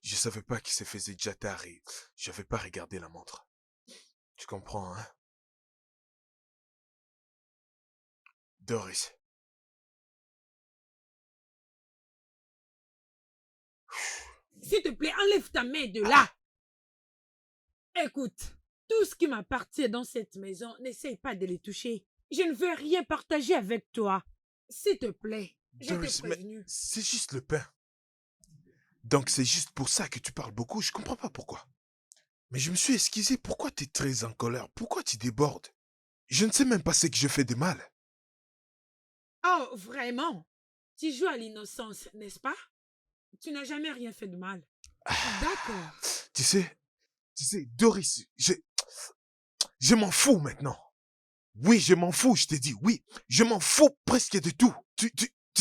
Je savais pas qu'il se faisait déjà tard et j'avais pas regardé la montre. Tu comprends, hein? Doris. S'il te plaît, enlève ta main de là. Écoute, tout ce qui m'appartient dans cette maison, n'essaye pas de les toucher. Je ne veux rien partager avec toi. S'il te plaît, je t'ai Doris, mais prévenu. c'est juste le pain. Donc c'est juste pour ça que tu parles beaucoup, je comprends pas pourquoi. Mais je me suis excusé, pourquoi tu es très en colère? Pourquoi tu débordes? Je ne sais même pas ce que je fais de mal. Oh, vraiment? Tu joues à l'innocence, n'est-ce pas? Tu n'as jamais rien fait de mal. D'accord. Tu sais, Doris, je m'en fous maintenant. Oui, je m'en fous, je t'ai dit, oui, je m'en fous presque de tout. Tu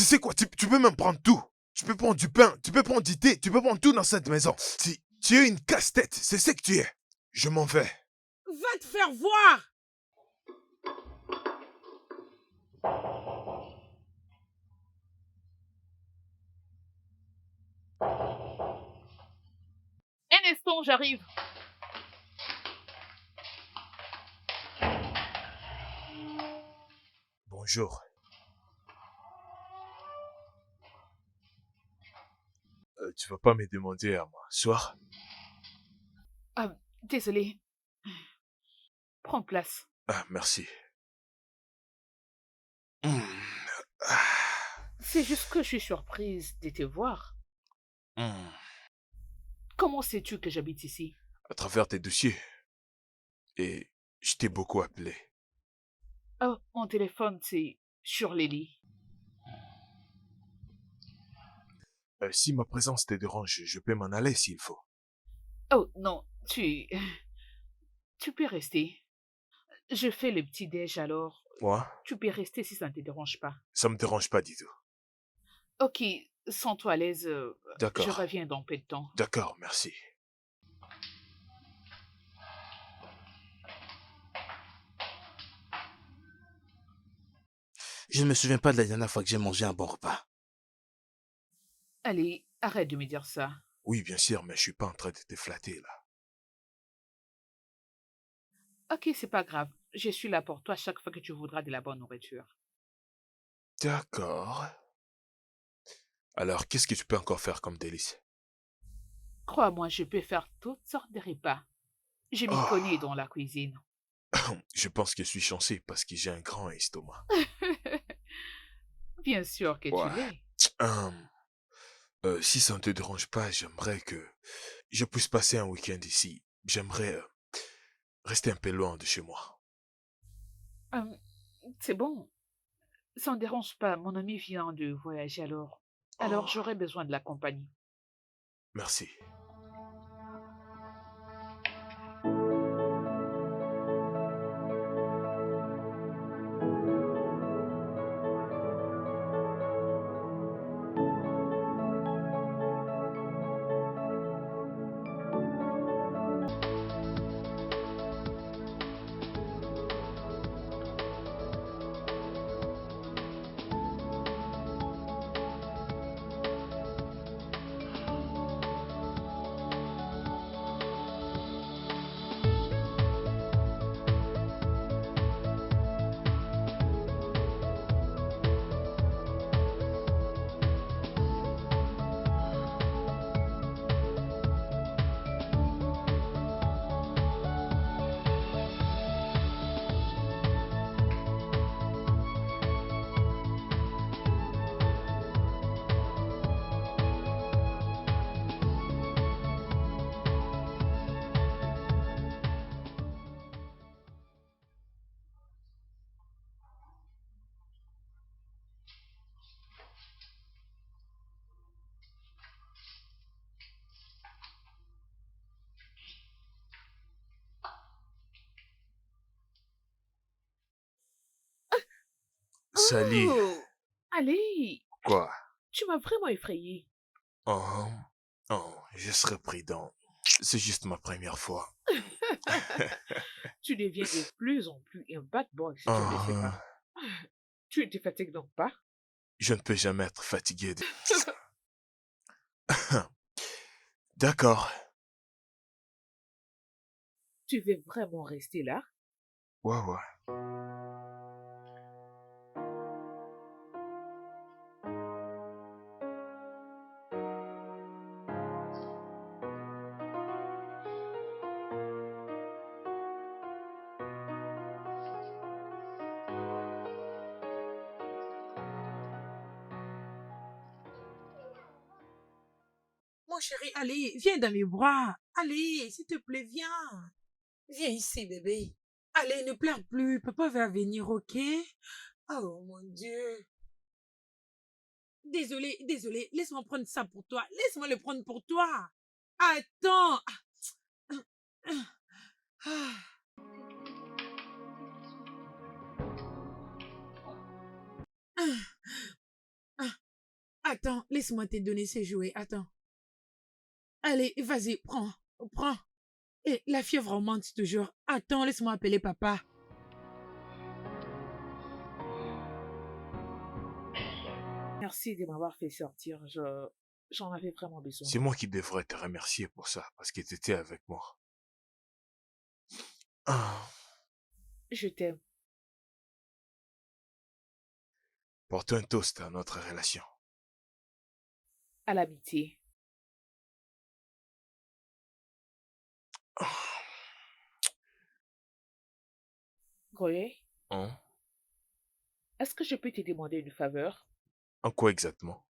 sais quoi, tu peux même prendre tout. Tu peux prendre du pain, tu peux prendre du thé, tu peux prendre tout dans cette maison. Tu es une casse-tête, c'est ce que tu es. Je m'en vais. Va te faire voir! Un instant, j'arrive. Bonjour. Tu vas pas me demander à m'asseoir? Ah, désolé. Prends place. Ah, merci. Hmm. Ah. C'est juste que je suis surprise de te voir. Hmm. Comment sais-tu que j'habite ici? À travers tes dossiers. Et je t'ai beaucoup appelé. Oh, mon téléphone, c'est sur les lits. Si ma présence te dérange, je peux m'en aller s'il faut. Oh, non, tu Tu peux rester. Je fais le petit déj alors. Moi, Tu peux rester si ça ne te dérange pas. ça me dérange pas du tout. Ok, sens-toi à l'aise. Je D'accord, reviens dans peu de temps. d'accord, merci. Je ne me souviens pas de la dernière fois que j'ai mangé un bon repas. Allez, arrête de me dire ça. Oui, bien sûr, mais je suis pas en train de te flatter, là. Ok, c'est pas grave. Je suis là pour toi chaque fois que tu voudras de la bonne nourriture. D'accord. Alors, qu'est-ce que tu peux encore faire comme délice? Crois-moi, je peux faire toutes sortes de repas. Je m'y connais Oh, dans la cuisine. je pense que je suis chanceux parce que j'ai un grand estomac. Bien sûr que tu Ouais. l'es. Hum, si ça ne te dérange pas, j'aimerais que je puisse passer un week-end ici. J'aimerais rester un peu loin de chez moi. Hum, c'est bon. Ça ne dérange pas. Mon ami vient de voyager alors. Alors Oh, j'aurai besoin de la compagnie. merci. Salut. Oh, allez, Quoi? tu m'as vraiment effrayé. Oh, oh, je serai prudent. C'est juste ma première fois. Tu deviens de plus en plus un bad boy si tu ne le sais Oh, pas. Tu ne te fatigues donc pas? je ne peux jamais être fatigué. D'accord. Tu veux vraiment rester là? Ouais, ouais. Mon chéri, allez, viens dans mes bras. Allez, s'il te plaît, viens. Viens ici, bébé. Allez, ne pleure plus. Papa va venir, ok? Oh, mon Dieu. Désolé, désolé. Laisse-moi prendre ça pour toi. Laisse-moi le prendre pour toi. Attends. Ah, ah, ah. Attends, laisse-moi te donner ces jouets. Attends. Allez, vas-y, prends. Prends. Et la fièvre augmente toujours. Attends, laisse-moi appeler papa. Merci de m'avoir fait sortir. J'en avais vraiment besoin. C'est moi qui devrais te remercier pour ça, parce que tu étais avec moi. Ah, Je t'aime. porte un toast à notre relation. À l'amitié. Ah, Goye, hein? est-ce que je peux te demander une faveur? En quoi exactement?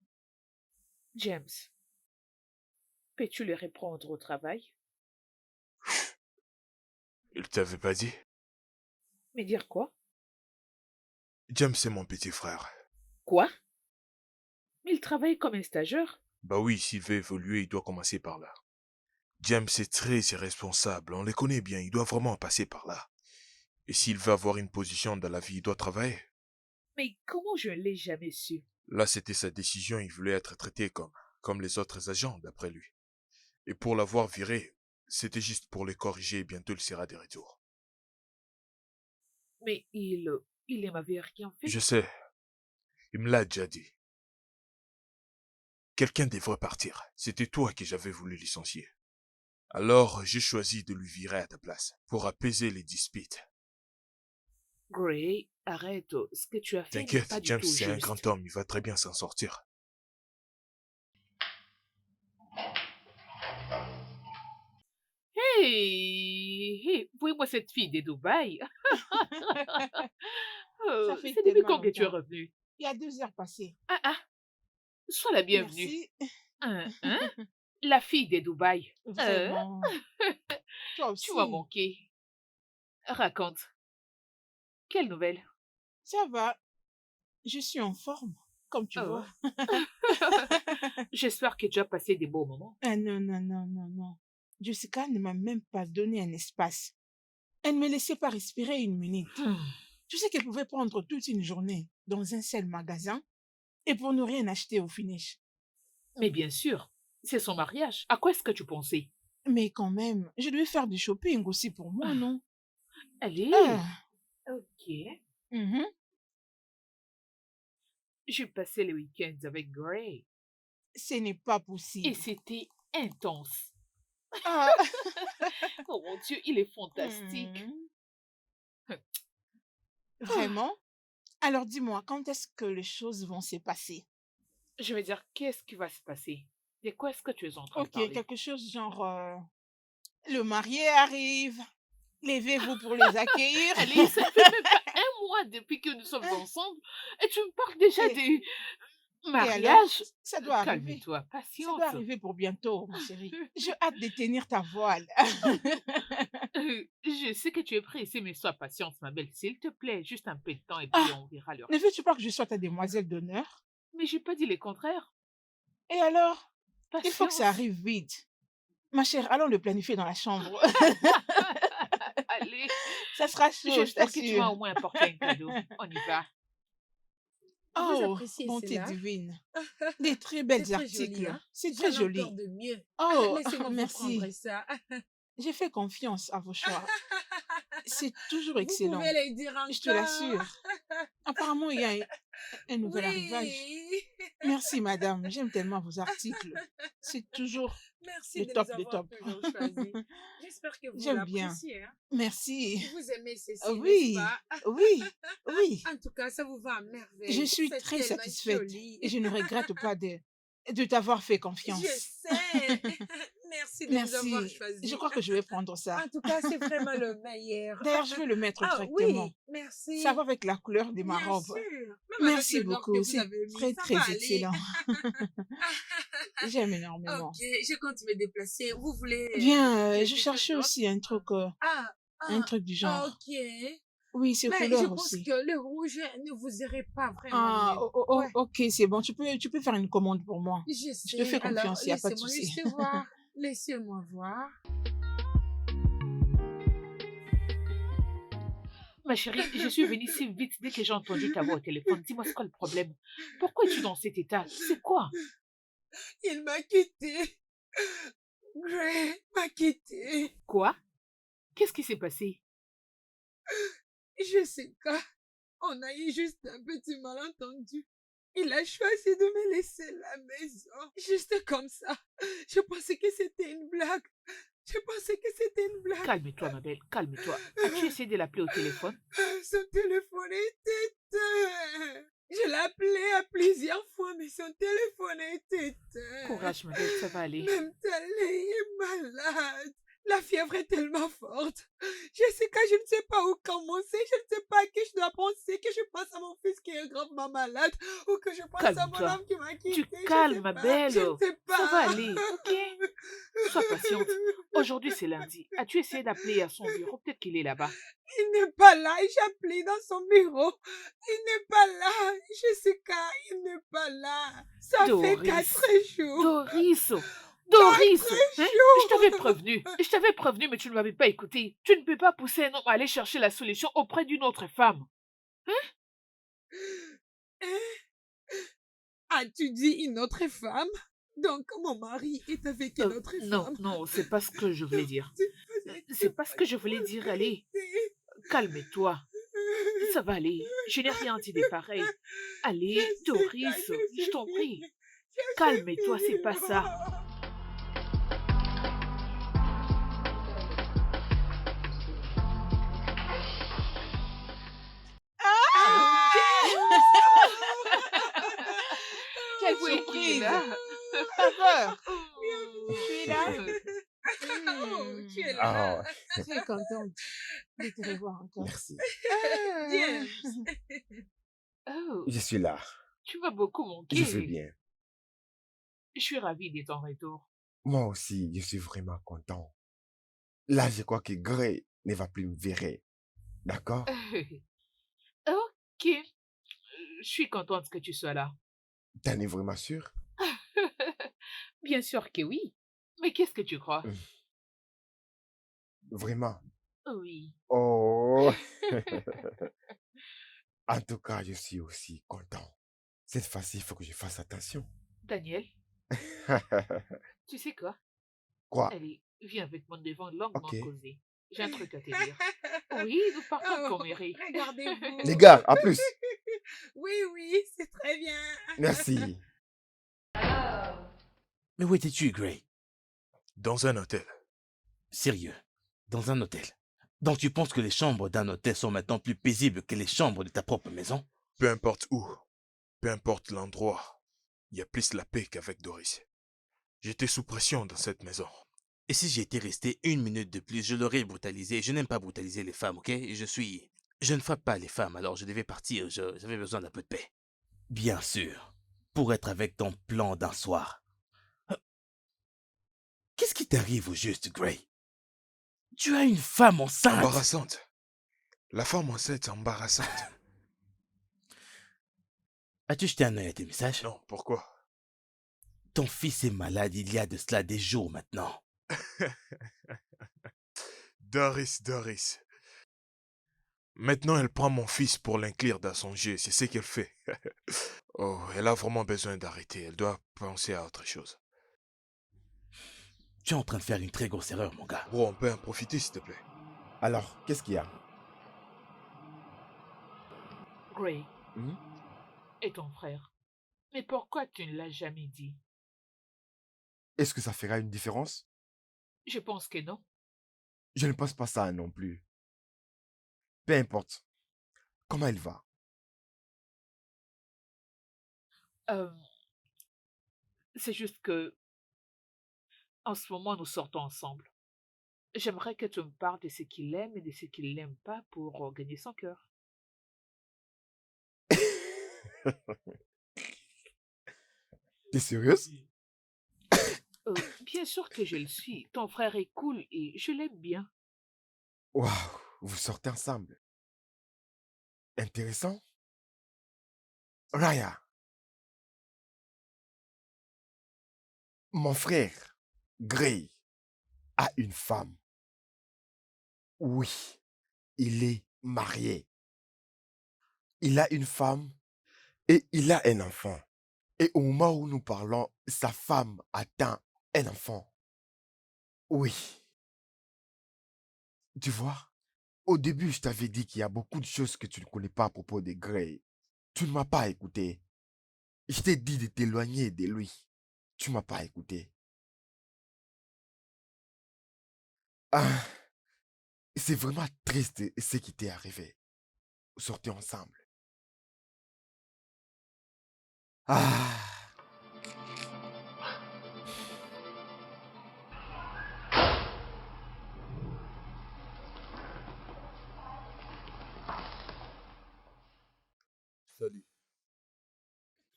James, peux-tu le reprendre au travail? Il t'avait pas dit? Me dire quoi? James, c'est mon petit frère. Quoi? Mais il travaille comme un stagiaire. Bah oui, s'il veut évoluer, il doit commencer par là. James est très irresponsable, on les connaît bien, il doit vraiment passer par là. Et s'il veut avoir une position dans la vie, il doit travailler. Mais comment je ne l'ai jamais su? Là, c'était sa décision, il voulait être traité comme les autres agents, d'après lui. Et pour l'avoir viré, c'était juste pour les corriger et bientôt il sera de retour. Mais il ne m'avait rien Je fait. sais, il me l'a déjà dit. Quelqu'un devrait partir. C'était toi que j'avais voulu licencier. Alors, j'ai choisi de lui virer à ta place, pour apaiser les disputes. Gray, arrête, ce que tu as fait n'est T'inquiète, pas du James, tout c'est un juste. grand homme, il va très bien s'en sortir. Hey, hey, moi cette fille de Dubaï. Ça fait C'est depuis tellement quand que tu es longtemps. revenu? Il y a 2 heures passées. Ah, sois la bienvenue. Merci. Hein? La fille de Dubaï. Vraiment. Toi Tu m'as aussi. manqué. Raconte. Quelle nouvelle? Ça va. Je suis en forme, comme tu Oh. vois. J'espère que tu as passé des beaux moments. Ah non, non, non, non, non. Jessica ne m'a même pas donné un espace. Elle ne me laissait pas respirer une minute. Tu sais qu'elle pouvait prendre toute une journée dans un seul magasin et pour ne rien acheter au finish. Mais bien sûr, c'est son mariage. À quoi est-ce que tu pensais? Mais quand même, je devais faire du shopping aussi pour moi, non? Allez. Ah, Ok. mhm. J'ai passé le week-end avec Gray Ce n'est pas et possible. c'était intense. Ah. Oh mon Dieu, il est fantastique. Mhm. Vraiment? Alors dis-moi, quand est-ce que les choses vont se passer? Je veux dire, qu'est-ce qui va se passer? De quoi est-ce que tu es en train de Ok, parler? quelque chose genre le marié arrive, levez-vous pour les accueillir. Allez, ça fait même pas un mois depuis que nous sommes ensemble et tu me parles déjà Et- de Et alors, mariage? ça doit arriver. Calme-toi, Ça patience. doit arriver pour bientôt, ma chérie. J'ai hâte de tenir ta voile. Je sais que tu es pressée, mais sois patiente, ma belle, s'il te plaît. Juste un peu de temps et puis Ah, on verra le ne reste. veux-tu pas que je sois ta demoiselle d'honneur? Mais j'ai pas dit le contraire. Et alors, il faut que ça Patience. arrive vite. Ma chère, allons le planifier dans la chambre. Allez, Ça sera chaud, je j'espère que tu t'assure. vas au moins apporter un cadeau. On y va. Vous Oh, appréciez bonté cela? divine. Des très C'est belles très joli, articles. hein? C'est très J'en ai joli. encore de mieux. Oh, Laissez-moi vous merci. prendre ça. J'ai fait confiance à vos choix. C'est toujours Vous excellent. pouvez les dire Je te encore. l'assure. Apparemment, il y a un nouvel arrivage. Oui. Merci, madame. J'aime tellement vos articles. C'est toujours Merci le de top, les le avoir top. toujours choisis. J'espère que vous J'aime bien. l'appréciez. Hein? Merci. Vous aimez ceci, Oui, n'est-ce pas? oui, oui. En tout cas, ça vous va à merveille. Je suis C'est très tellement satisfaite joli. et je ne regrette pas de t'avoir fait Je confiance. sais. Merci de nous avoir Merci. Je choisis. crois que je vais prendre ça. En tout cas, c'est vraiment le meilleur. D'ailleurs, je vais le mettre Ah directement. oui, merci. Ça va avec la couleur de ma Bien robe. sûr. Même avec Merci le noir que beaucoup. vous C'est avez mis, très, ça très va aller. excellent. J'aime énormément. Ok, je compte me déplacer. Vous voulez Bien, je quelque chose cherchais d'autre? aussi un Ah, truc du genre. ok. Oui, ces Mais je couleurs pense aussi. que le rouge ne vous irait pas vraiment Ah, mieux. oh, oh, oh, Ouais, ok, c'est bon. Tu peux faire une commande pour moi. je Je te sais. fais Alors, confiance, il n'y a pas de laissez-moi souci. juste voir. Laissez-moi voir. Ma chérie, je suis venue si vite dès que j'ai entendu ta voix au téléphone. Dis-moi, c'est quoi le problème? Pourquoi es-tu dans cet état? C'est quoi? Il m'a quitté. Gray m'a quitté. Quoi? Qu'est-ce qui s'est passé? Jessica, on a eu juste un petit malentendu. Il a choisi de me laisser la maison. Juste comme ça. Je pensais que c'était une blague. Je pensais que c'était une blague. Calme-toi, ma belle, calme-toi. As-tu essayé de l'appeler au téléphone? Son téléphone est éteint. Je l'ai appelé à plusieurs fois, mais son téléphone est éteint. Courage, ma belle, ça va aller. Même Talé est malade. La fièvre est tellement forte. Jessica, je ne sais pas où commencer. Je ne sais pas à qui je dois penser. Que je pense à mon fils qui est gravement malade. Ou que je pense à mon Calme-toi. homme qui m'a quitté. Tu Je ne calmes, sais ma pas. belle. Je ne sais pas. Ça va aller, ok? Sois patiente. Aujourd'hui, c'est lundi. As-tu essayé d'appeler à son bureau? Peut-être qu'il est là-bas. Il n'est pas là. J'ai appelé dans son bureau. Il n'est pas là. Jessica, il n'est pas là. Ça fait Doris. 4 jours. Doris, Doris, très hein, je t'avais prévenu, mais tu ne m'avais pas écouté. Tu ne peux pas pousser un homme à aller chercher la solution auprès d'une autre femme. As-tu dit une autre femme? Donc, mon mari est avec une autre Non, femme. non, c'est pas ce que je voulais dire. C'est C'est pas ce que je voulais dire, allez. Calme-toi. Ça va aller. Je n'ai rien dit de pareil. Allez, Doris, je t'en prie. Calme-toi, c'est pas ça. Quelle Oui, surprise! là. Faveur, Oh. tu es là? Oh, tu es Ah, là. Je suis contente de te revoir encore. merci. Viens. Oh, Je suis là. tu m'as beaucoup Je vais manqué. bien. Je suis ravie de ton retour. Moi aussi, je suis vraiment content. Là, je crois que Gray ne va plus me virer. D'accord? Ok, je suis contente que tu sois là. T'en es vraiment sûr? Bien sûr que oui. Mais qu'est-ce que tu crois? Vraiment? Oui. Oh! En tout cas, je suis aussi content. Cette fois-ci, il faut que je fasse attention. Daniel, tu sais quoi? Quoi? Allez, viens avec moi devant longuement Ok. causer. J'ai un truc à te dire. Oui, nous partons Oh, comme mairie. regardez-vous. Les gars, à plus. Oui, oui, c'est très bien. Merci. Mais où étais-tu, Gray? Dans un hôtel. Sérieux, dans un hôtel. Donc tu penses que les chambres d'un hôtel sont maintenant plus paisibles que les chambres de ta propre maison? Peu importe où, peu importe l'endroit, il y a plus la paix qu'avec Doris. J'étais sous pression dans cette maison. Et si j'étais resté une minute de plus, je l'aurais brutalisé. Je n'aime pas brutaliser les femmes, ok? Je ne frappe pas les femmes, alors je devais partir. J'avais besoin d'un peu de paix. Bien sûr. Pour être avec ton plan d'un soir. Qu'est-ce qui t'arrive au juste, Gray? Tu as une femme enceinte! Embarrassante. La femme enceinte est embarrassante. As-tu jeté un œil à tes messages? Non, pourquoi? Ton fils est malade il y a de cela des jours maintenant. Doris. Maintenant, elle prend mon fils pour l'inclure dans son jeu. C'est ce qu'elle fait. Oh, elle a vraiment besoin d'arrêter. Elle doit penser à autre chose. Tu es en train de faire une très grosse erreur, mon gars. Bro, on peut en profiter, s'il te plaît. Alors, qu'est-ce qu'il y a? Gray, Hmm? et ton frère. Mais pourquoi tu ne l'as jamais dit? Est-ce que ça fera une différence? Je pense que non. Je ne pense pas ça non plus. Peu importe. Comment il va? Euh, c'est juste que, en ce moment, nous sortons ensemble. J'aimerais que tu me parles de ce qu'il aime et de ce qu'il n'aime pas pour gagner son cœur. T'es sérieuse? Bien sûr que je le suis. Ton frère est cool et je l'aime bien. Waouh, vous sortez ensemble. Intéressant. Raya, mon frère, Gray, a une femme. Oui, il est marié. Il a une femme et il a un enfant. Et au moment où nous parlons, sa femme attend un enfant. Oui, tu vois, au début, je t'avais dit qu'il y a beaucoup de choses que tu ne connais pas à propos de Gray. Tu ne m'as pas écouté. Je t'ai dit de t'éloigner de lui. Tu m'as pas écouté. Ah, c'est vraiment triste ce qui t'est arrivé. Sortez ensemble. Ah, Salut.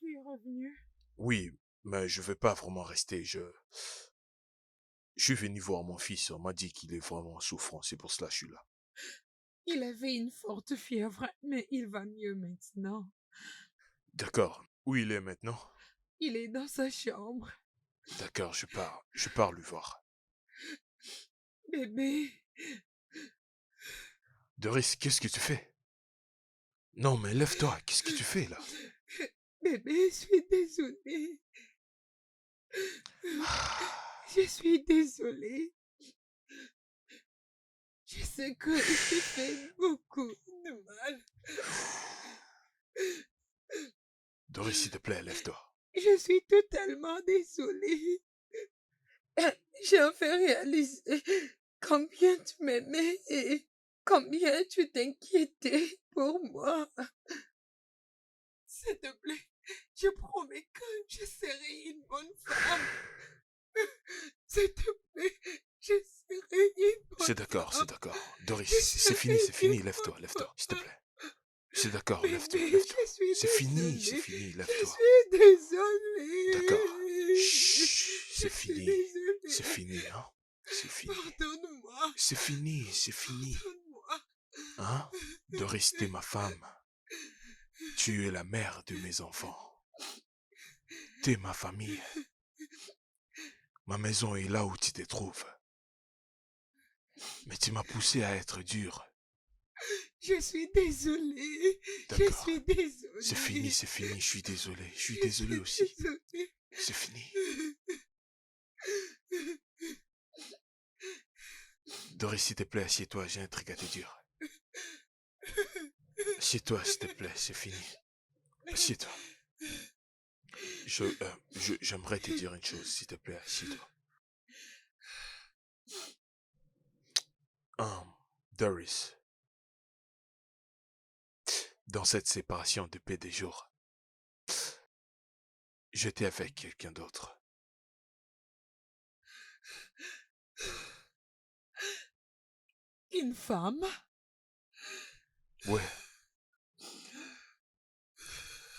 Tu es revenu. Oui, mais je vais pas vraiment rester. Je suis venu voir mon fils. On m'a dit qu'il est vraiment souffrant. C'est pour cela que je suis là. Il avait une forte fièvre, mais il va mieux maintenant. D'accord. Où il est maintenant? Il est dans sa chambre. D'accord, je pars lui voir. Bébé, Doris, qu'est-ce que tu fais? Non, mais lève-toi, qu'est-ce que tu fais là? bébé, je suis désolée. Je suis désolée. Je sais que je t'ai fait beaucoup de mal. Doris, s'il te plaît, lève-toi. Je suis totalement désolée. J'ai enfin réalisé combien tu m'aimais et combien tu t'inquiétais pour moi. S'il te plaît, je promets que je serai une bonne femme. S'il te plaît, je serai une C'est bonne d'accord, c'est femme. d'accord. Doris, Je c'est serai fini, une lève-toi, bonne lève-toi, s'il te femme. plaît. C'est d'accord, lève-toi, Bébé, lève-toi. je suis C'est désolée. fini, Je lève-toi. suis D'accord. désolée. Chut, Je suis désolée. c'est fini, hein. C'est fini. Pardonne-moi. C'est fini, Pardonne-moi. hein. Doris, t'es ma femme. Tu es la mère de mes enfants. T'es ma famille. Ma maison est là où tu te trouves. Mais tu m'as poussé à être dur. Je suis désolée. Je D'accord. suis désolée. C'est fini, je suis désolé. Je suis Je désolé suis aussi. désolée. C'est fini. Doris, s'il te plaît, assieds-toi, j'ai un truc à te dire. Assieds-toi, s'il te plaît, c'est fini. Assieds-toi. J'aimerais te dire une chose, s'il te plaît, assieds-toi. Doris, dans cette séparation depuis des jours, j'étais avec quelqu'un d'autre. Une femme? Ouais.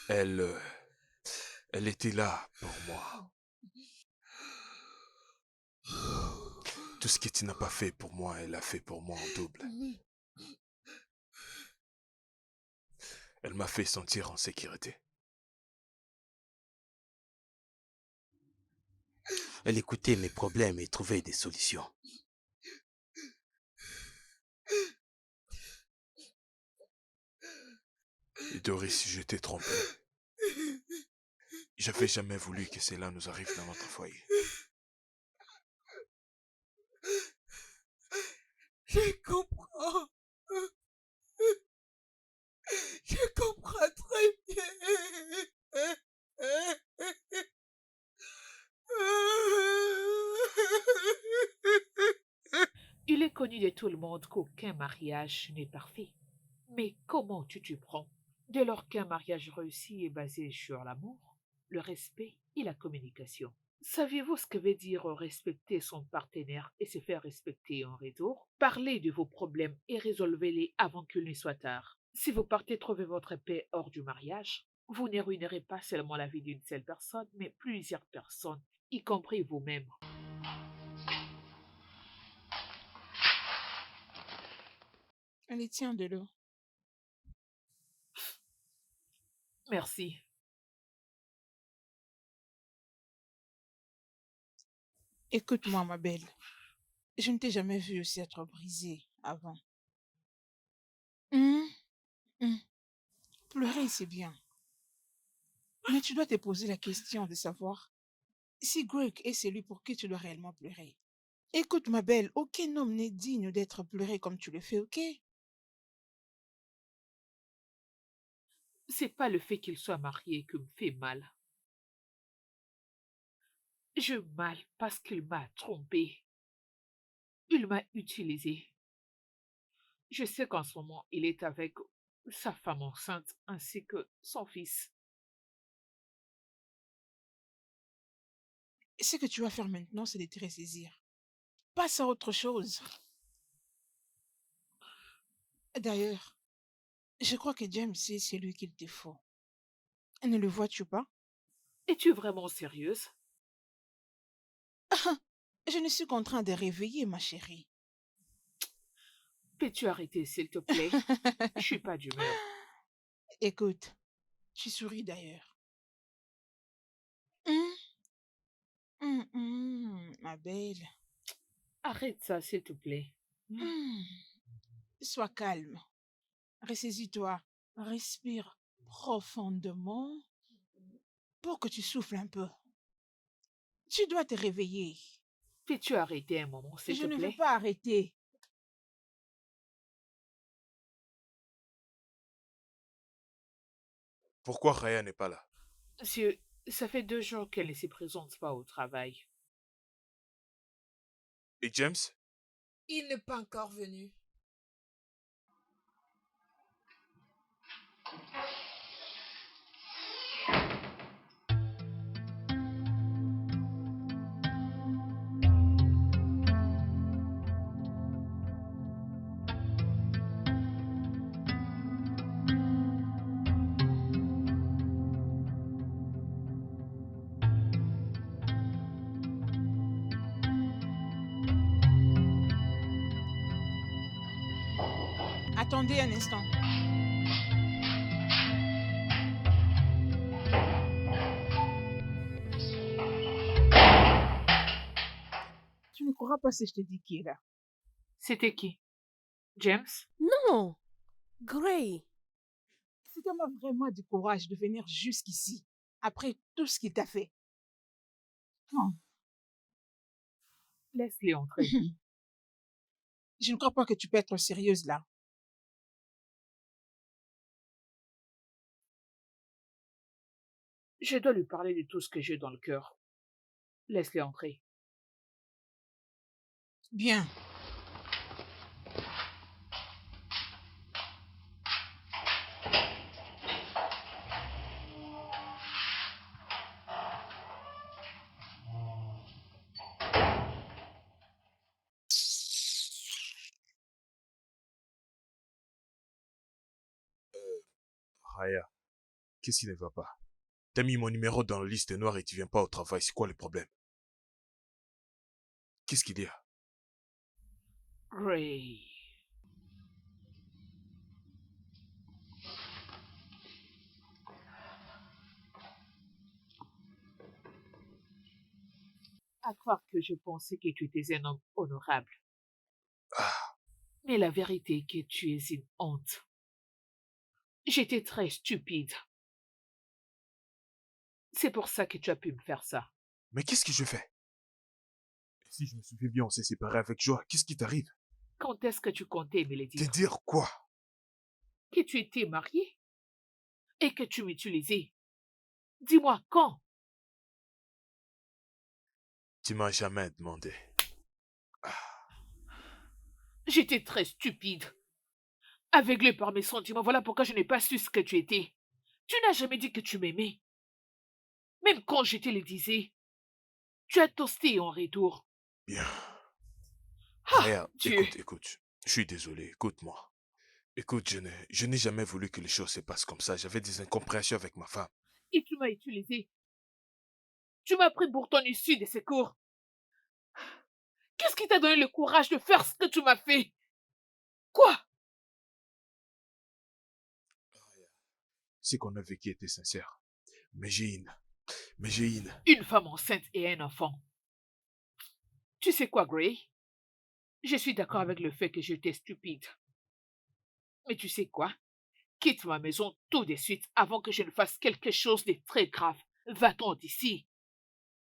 Elle était là pour moi. Tout ce que tu n'as pas fait pour moi, elle a fait pour moi en double. Elle m'a fait sentir en sécurité. Elle écoutait mes problèmes et trouvait des solutions. Et Doris, je t'ai trompé. J'avais jamais voulu que cela nous arrive dans notre foyer. Je comprends. Je comprends très bien. Il est connu de tout le monde qu'aucun mariage n'est parfait. Mais comment tu t'y prends? Dès lors qu'un mariage réussi est basé sur l'amour, le respect et la communication. Saviez-vous ce que veut dire respecter son partenaire et se faire respecter en retour? Parlez de vos problèmes et résolvez-les avant qu'il ne soit tard. Si vous partez trouver votre paix hors du mariage, vous ne ruinerez pas seulement la vie d'une seule personne, mais plusieurs personnes, y compris vous-même. Allez, tiens de l'eau. Merci. Écoute-moi, ma belle. Je ne t'ai jamais vue aussi être brisée avant. Hum, hum. Pleurer, c'est bien. Mais tu dois te poser la question de savoir si Greg est celui pour qui tu dois réellement pleurer. Écoute, ma belle, aucun homme n'est digne d'être pleuré comme tu le fais, ok? C'est pas le fait qu'il soit marié qui me fait mal. Je mal parce qu'il m'a trompé. Il m'a utilisé. Je sais qu'en ce moment, il est avec sa femme enceinte ainsi que son fils. Ce que tu vas faire maintenant, c'est de te ressaisir. Passe à autre chose. D'ailleurs, je crois que James c'est celui qu'il te faut. Ne le vois-tu pas? Es-tu vraiment sérieuse? Je ne suis qu'en train de réveiller, ma chérie. Peux-tu arrêter, s'il te plaît? Je suis pas d'humeur. Écoute, tu souris d'ailleurs. Hum, Ma belle. Arrête ça, s'il te plaît. Hum, Sois calme. Ressaisis-toi. Respire profondément pour que tu souffles un peu. Tu dois te réveiller. Peux-tu arrêter un moment, s'il Je te ne veux plaît? pas arrêter. Pourquoi Raya n'est pas là? Monsieur, ça fait 2 jours qu'elle ne se présente pas au travail. Et James? Il n'est pas encore venu. Attendez un instant. Tu ne croiras pas si je te dis qui est là. C'était qui? James? Non, Gray. Ça m'a vraiment du courage de venir jusqu'ici, après tout ce qu'il t'a fait. Non. Laisse-les entrer. Je ne crois pas que tu peux être sérieuse là. Je dois lui parler de tout ce que j'ai dans le cœur. Laisse-les entrer. Bien. Raya, qu'est-ce qui ne va pas? T'as mis mon numéro dans la liste noire et tu viens pas au travail, c'est quoi le problème? Qu'est-ce qu'il y a? Gray. À croire que je pensais que tu étais un homme honorable. Ah, Mais la vérité est que tu es une honte. J'étais très stupide. C'est pour ça que tu as pu me faire ça. mais qu'est-ce que je fais? Si je me souviens bien, on s'est séparés avec joie, qu'est-ce qui t'arrive? Quand est-ce que tu comptais me le Te dire? dire quoi? Que tu étais marié et que tu m'utilisais. Dis-moi quand? Tu m'as jamais demandé. J'étais très stupide. Aveuglé par mes sentiments, voilà pourquoi je n'ai pas su ce que tu étais. Tu n'as jamais dit que tu m'aimais. Même quand je te le disais, tu as toasté en retour. Bien. Ah, Raya, Dieu. écoute. Je suis désolé, écoute-moi. Écoute, je n'ai jamais voulu que les choses se passent comme ça. J'avais des incompréhensions avec ma femme. Et tu m'as utilisé. Tu m'as pris pour ton issue de secours. Qu'est-ce qui t'a donné le courage de faire ce que tu m'as fait? Quoi? Ce qu'on a vécu était sincère. Mais j'ai une. Une femme enceinte et un enfant. Tu sais quoi, Gray? Je suis d'accord avec le fait que j'étais stupide. Mais tu sais quoi? Quitte ma maison tout de suite avant que je ne fasse quelque chose de très grave. Va-t'en d'ici.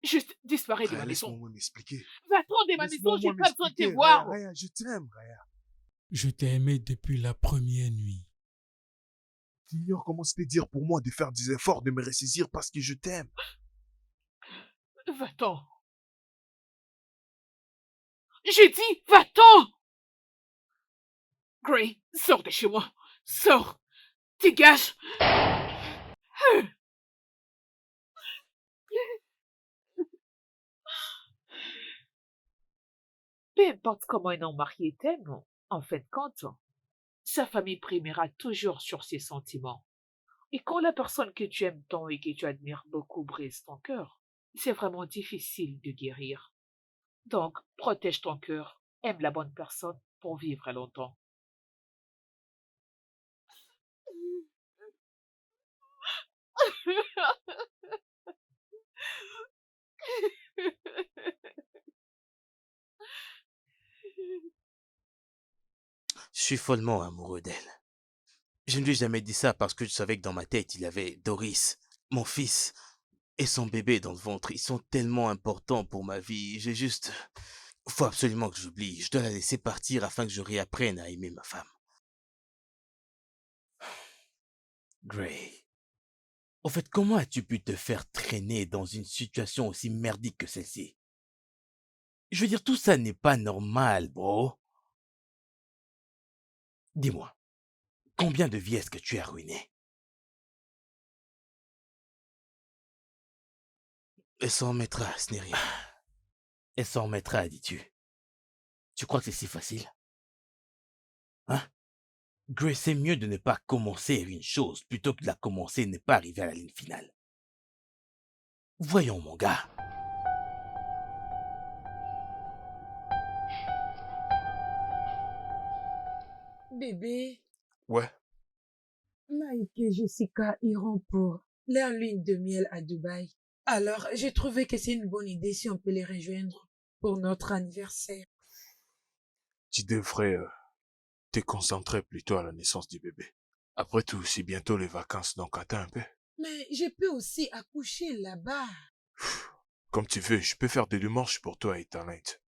Juste disparais de Raya, ma laisse-moi maison. m'expliquer. Va-t'en de ma maison, Laisse-moi j'ai pas besoin de te m'expliquer. voir. Raya, je t'aime, Raya. Je t'ai aimé depuis la première nuit. Tu ignores comment c'était dire pour moi de faire des efforts, de me ressaisir parce que je t'aime. Va-t'en. J'ai dit, va-t'en. Gray, sors de chez moi. Sors. Dégage. Peu importe comment un homme marié t'aime, en fin de compte, sa famille primera toujours sur ses sentiments. Et quand la personne que tu aimes tant et que tu admires beaucoup brise ton cœur, c'est vraiment difficile de guérir. Donc, protège ton cœur, aime la bonne personne pour vivre longtemps. Je suis follement amoureux d'elle. Je ne lui ai jamais dit ça parce que je savais que dans ma tête, il y avait Doris, mon fils, et son bébé dans le ventre. Ils sont tellement importants pour ma vie. Faut absolument que j'oublie. Je dois la laisser partir afin que je réapprenne à aimer ma femme. Gray, au fait, comment as-tu pu te faire traîner dans une situation aussi merdique que celle-ci? Je veux dire, tout ça n'est pas normal, bro. Dis-moi, combien de vies est-ce que tu as ruinées? Elle s'en remettra, ce n'est rien. Elle s'en remettra, dis-tu. Tu crois que c'est si facile? Hein? Gray, c'est mieux de ne pas commencer une chose plutôt que de la commencer et ne pas arriver à la ligne finale. Voyons, mon gars. Bébé, Ouais, Mike et Jessica iront pour leur lune de miel à Dubaï. Alors, j'ai trouvé que c'est une bonne idée si on peut les rejoindre pour notre anniversaire. tu devrais te concentrer plutôt à la naissance du bébé. Après tout, c'est bientôt les vacances, donc attends un peu. Mais je peux aussi accoucher là-bas. Comme tu veux, je peux faire des démarches pour toi et ta Nate.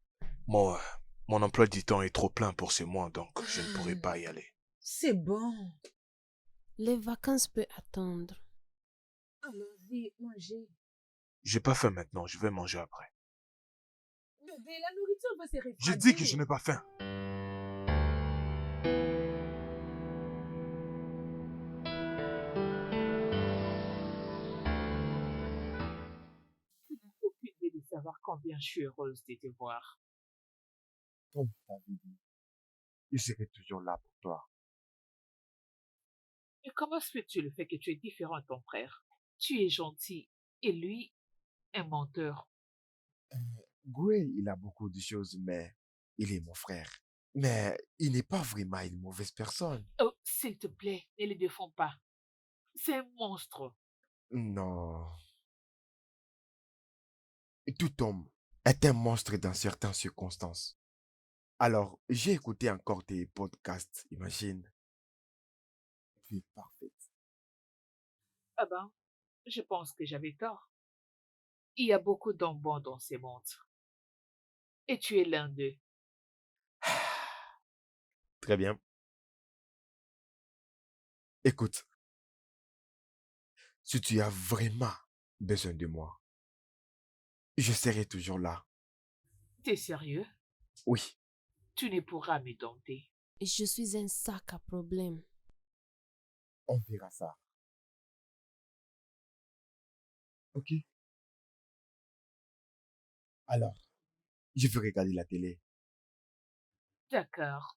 Moi, mon emploi du temps est trop plein pour ces mois, donc je ne pourrai pas y aller. C'est bon. Les vacances peuvent attendre. Allons-y, mangez. J'ai pas faim maintenant, je vais manger après. Bébé, la nourriture va se refroidir. J'ai dit que je n'ai pas faim. Tu n'as aucune idée de savoir combien je suis heureuse de te voir. Comme je t'avais dit, je serai toujours là pour toi. Mais comment se fait-tu le fait que tu es différent de ton frère? Tu es gentil et lui, un menteur. Gray, il a beaucoup de choses, mais il est mon frère. Mais il n'est pas vraiment une mauvaise personne. Oh, s'il te plaît, ne le défends pas. C'est un monstre. Non. Tout homme est un monstre dans certaines circonstances. Alors, j'ai écouté encore tes podcasts, imagine. Tu es parfaite. Ah ben, je pense que j'avais tort. Il y a beaucoup d'hommes bons dans ces montres. Et tu es l'un d'eux. Très bien. Écoute, si tu as vraiment besoin de moi, je serai toujours là. T'es sérieux? Oui, Tu ne pourras me dompter. Je suis un sac à problème. on verra ça. Ok? Alors, je vais regarder la télé. D'accord.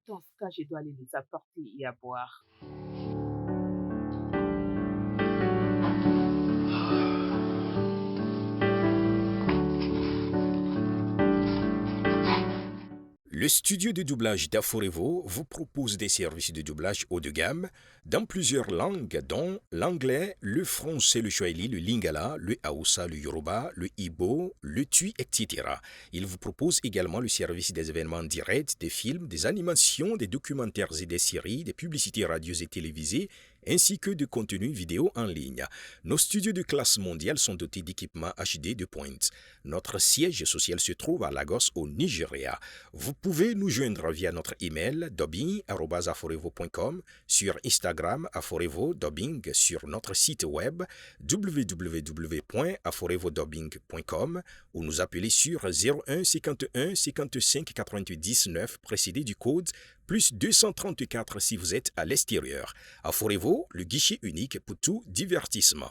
Dans ce cas, je dois aller les apporter et à boire. Le studio de doublage d'Aforevo vous propose des services de doublage haut de gamme dans plusieurs langues, dont l'anglais, le français, le swahili, le lingala, le hausa, le yoruba, le igbo, le tui, etc. Il vous propose également le service des événements directs, des films, des animations, des documentaires et des séries, des publicités radio et télévisées, ainsi que de contenus vidéo en ligne. Nos studios de classe mondiale sont dotés d'équipements HD de pointe. Notre siège social se trouve à Lagos, au Nigeria. Vous pouvez nous joindre via notre email dubbing@aforevo.com, sur Instagram aforevo-dubbing, sur notre site web www.aforevodubbing.com ou nous appeler sur 01 51 55 90 9 précédé du code plus 234 si vous êtes à l'extérieur. Aforevo, le guichet unique pour tout divertissement.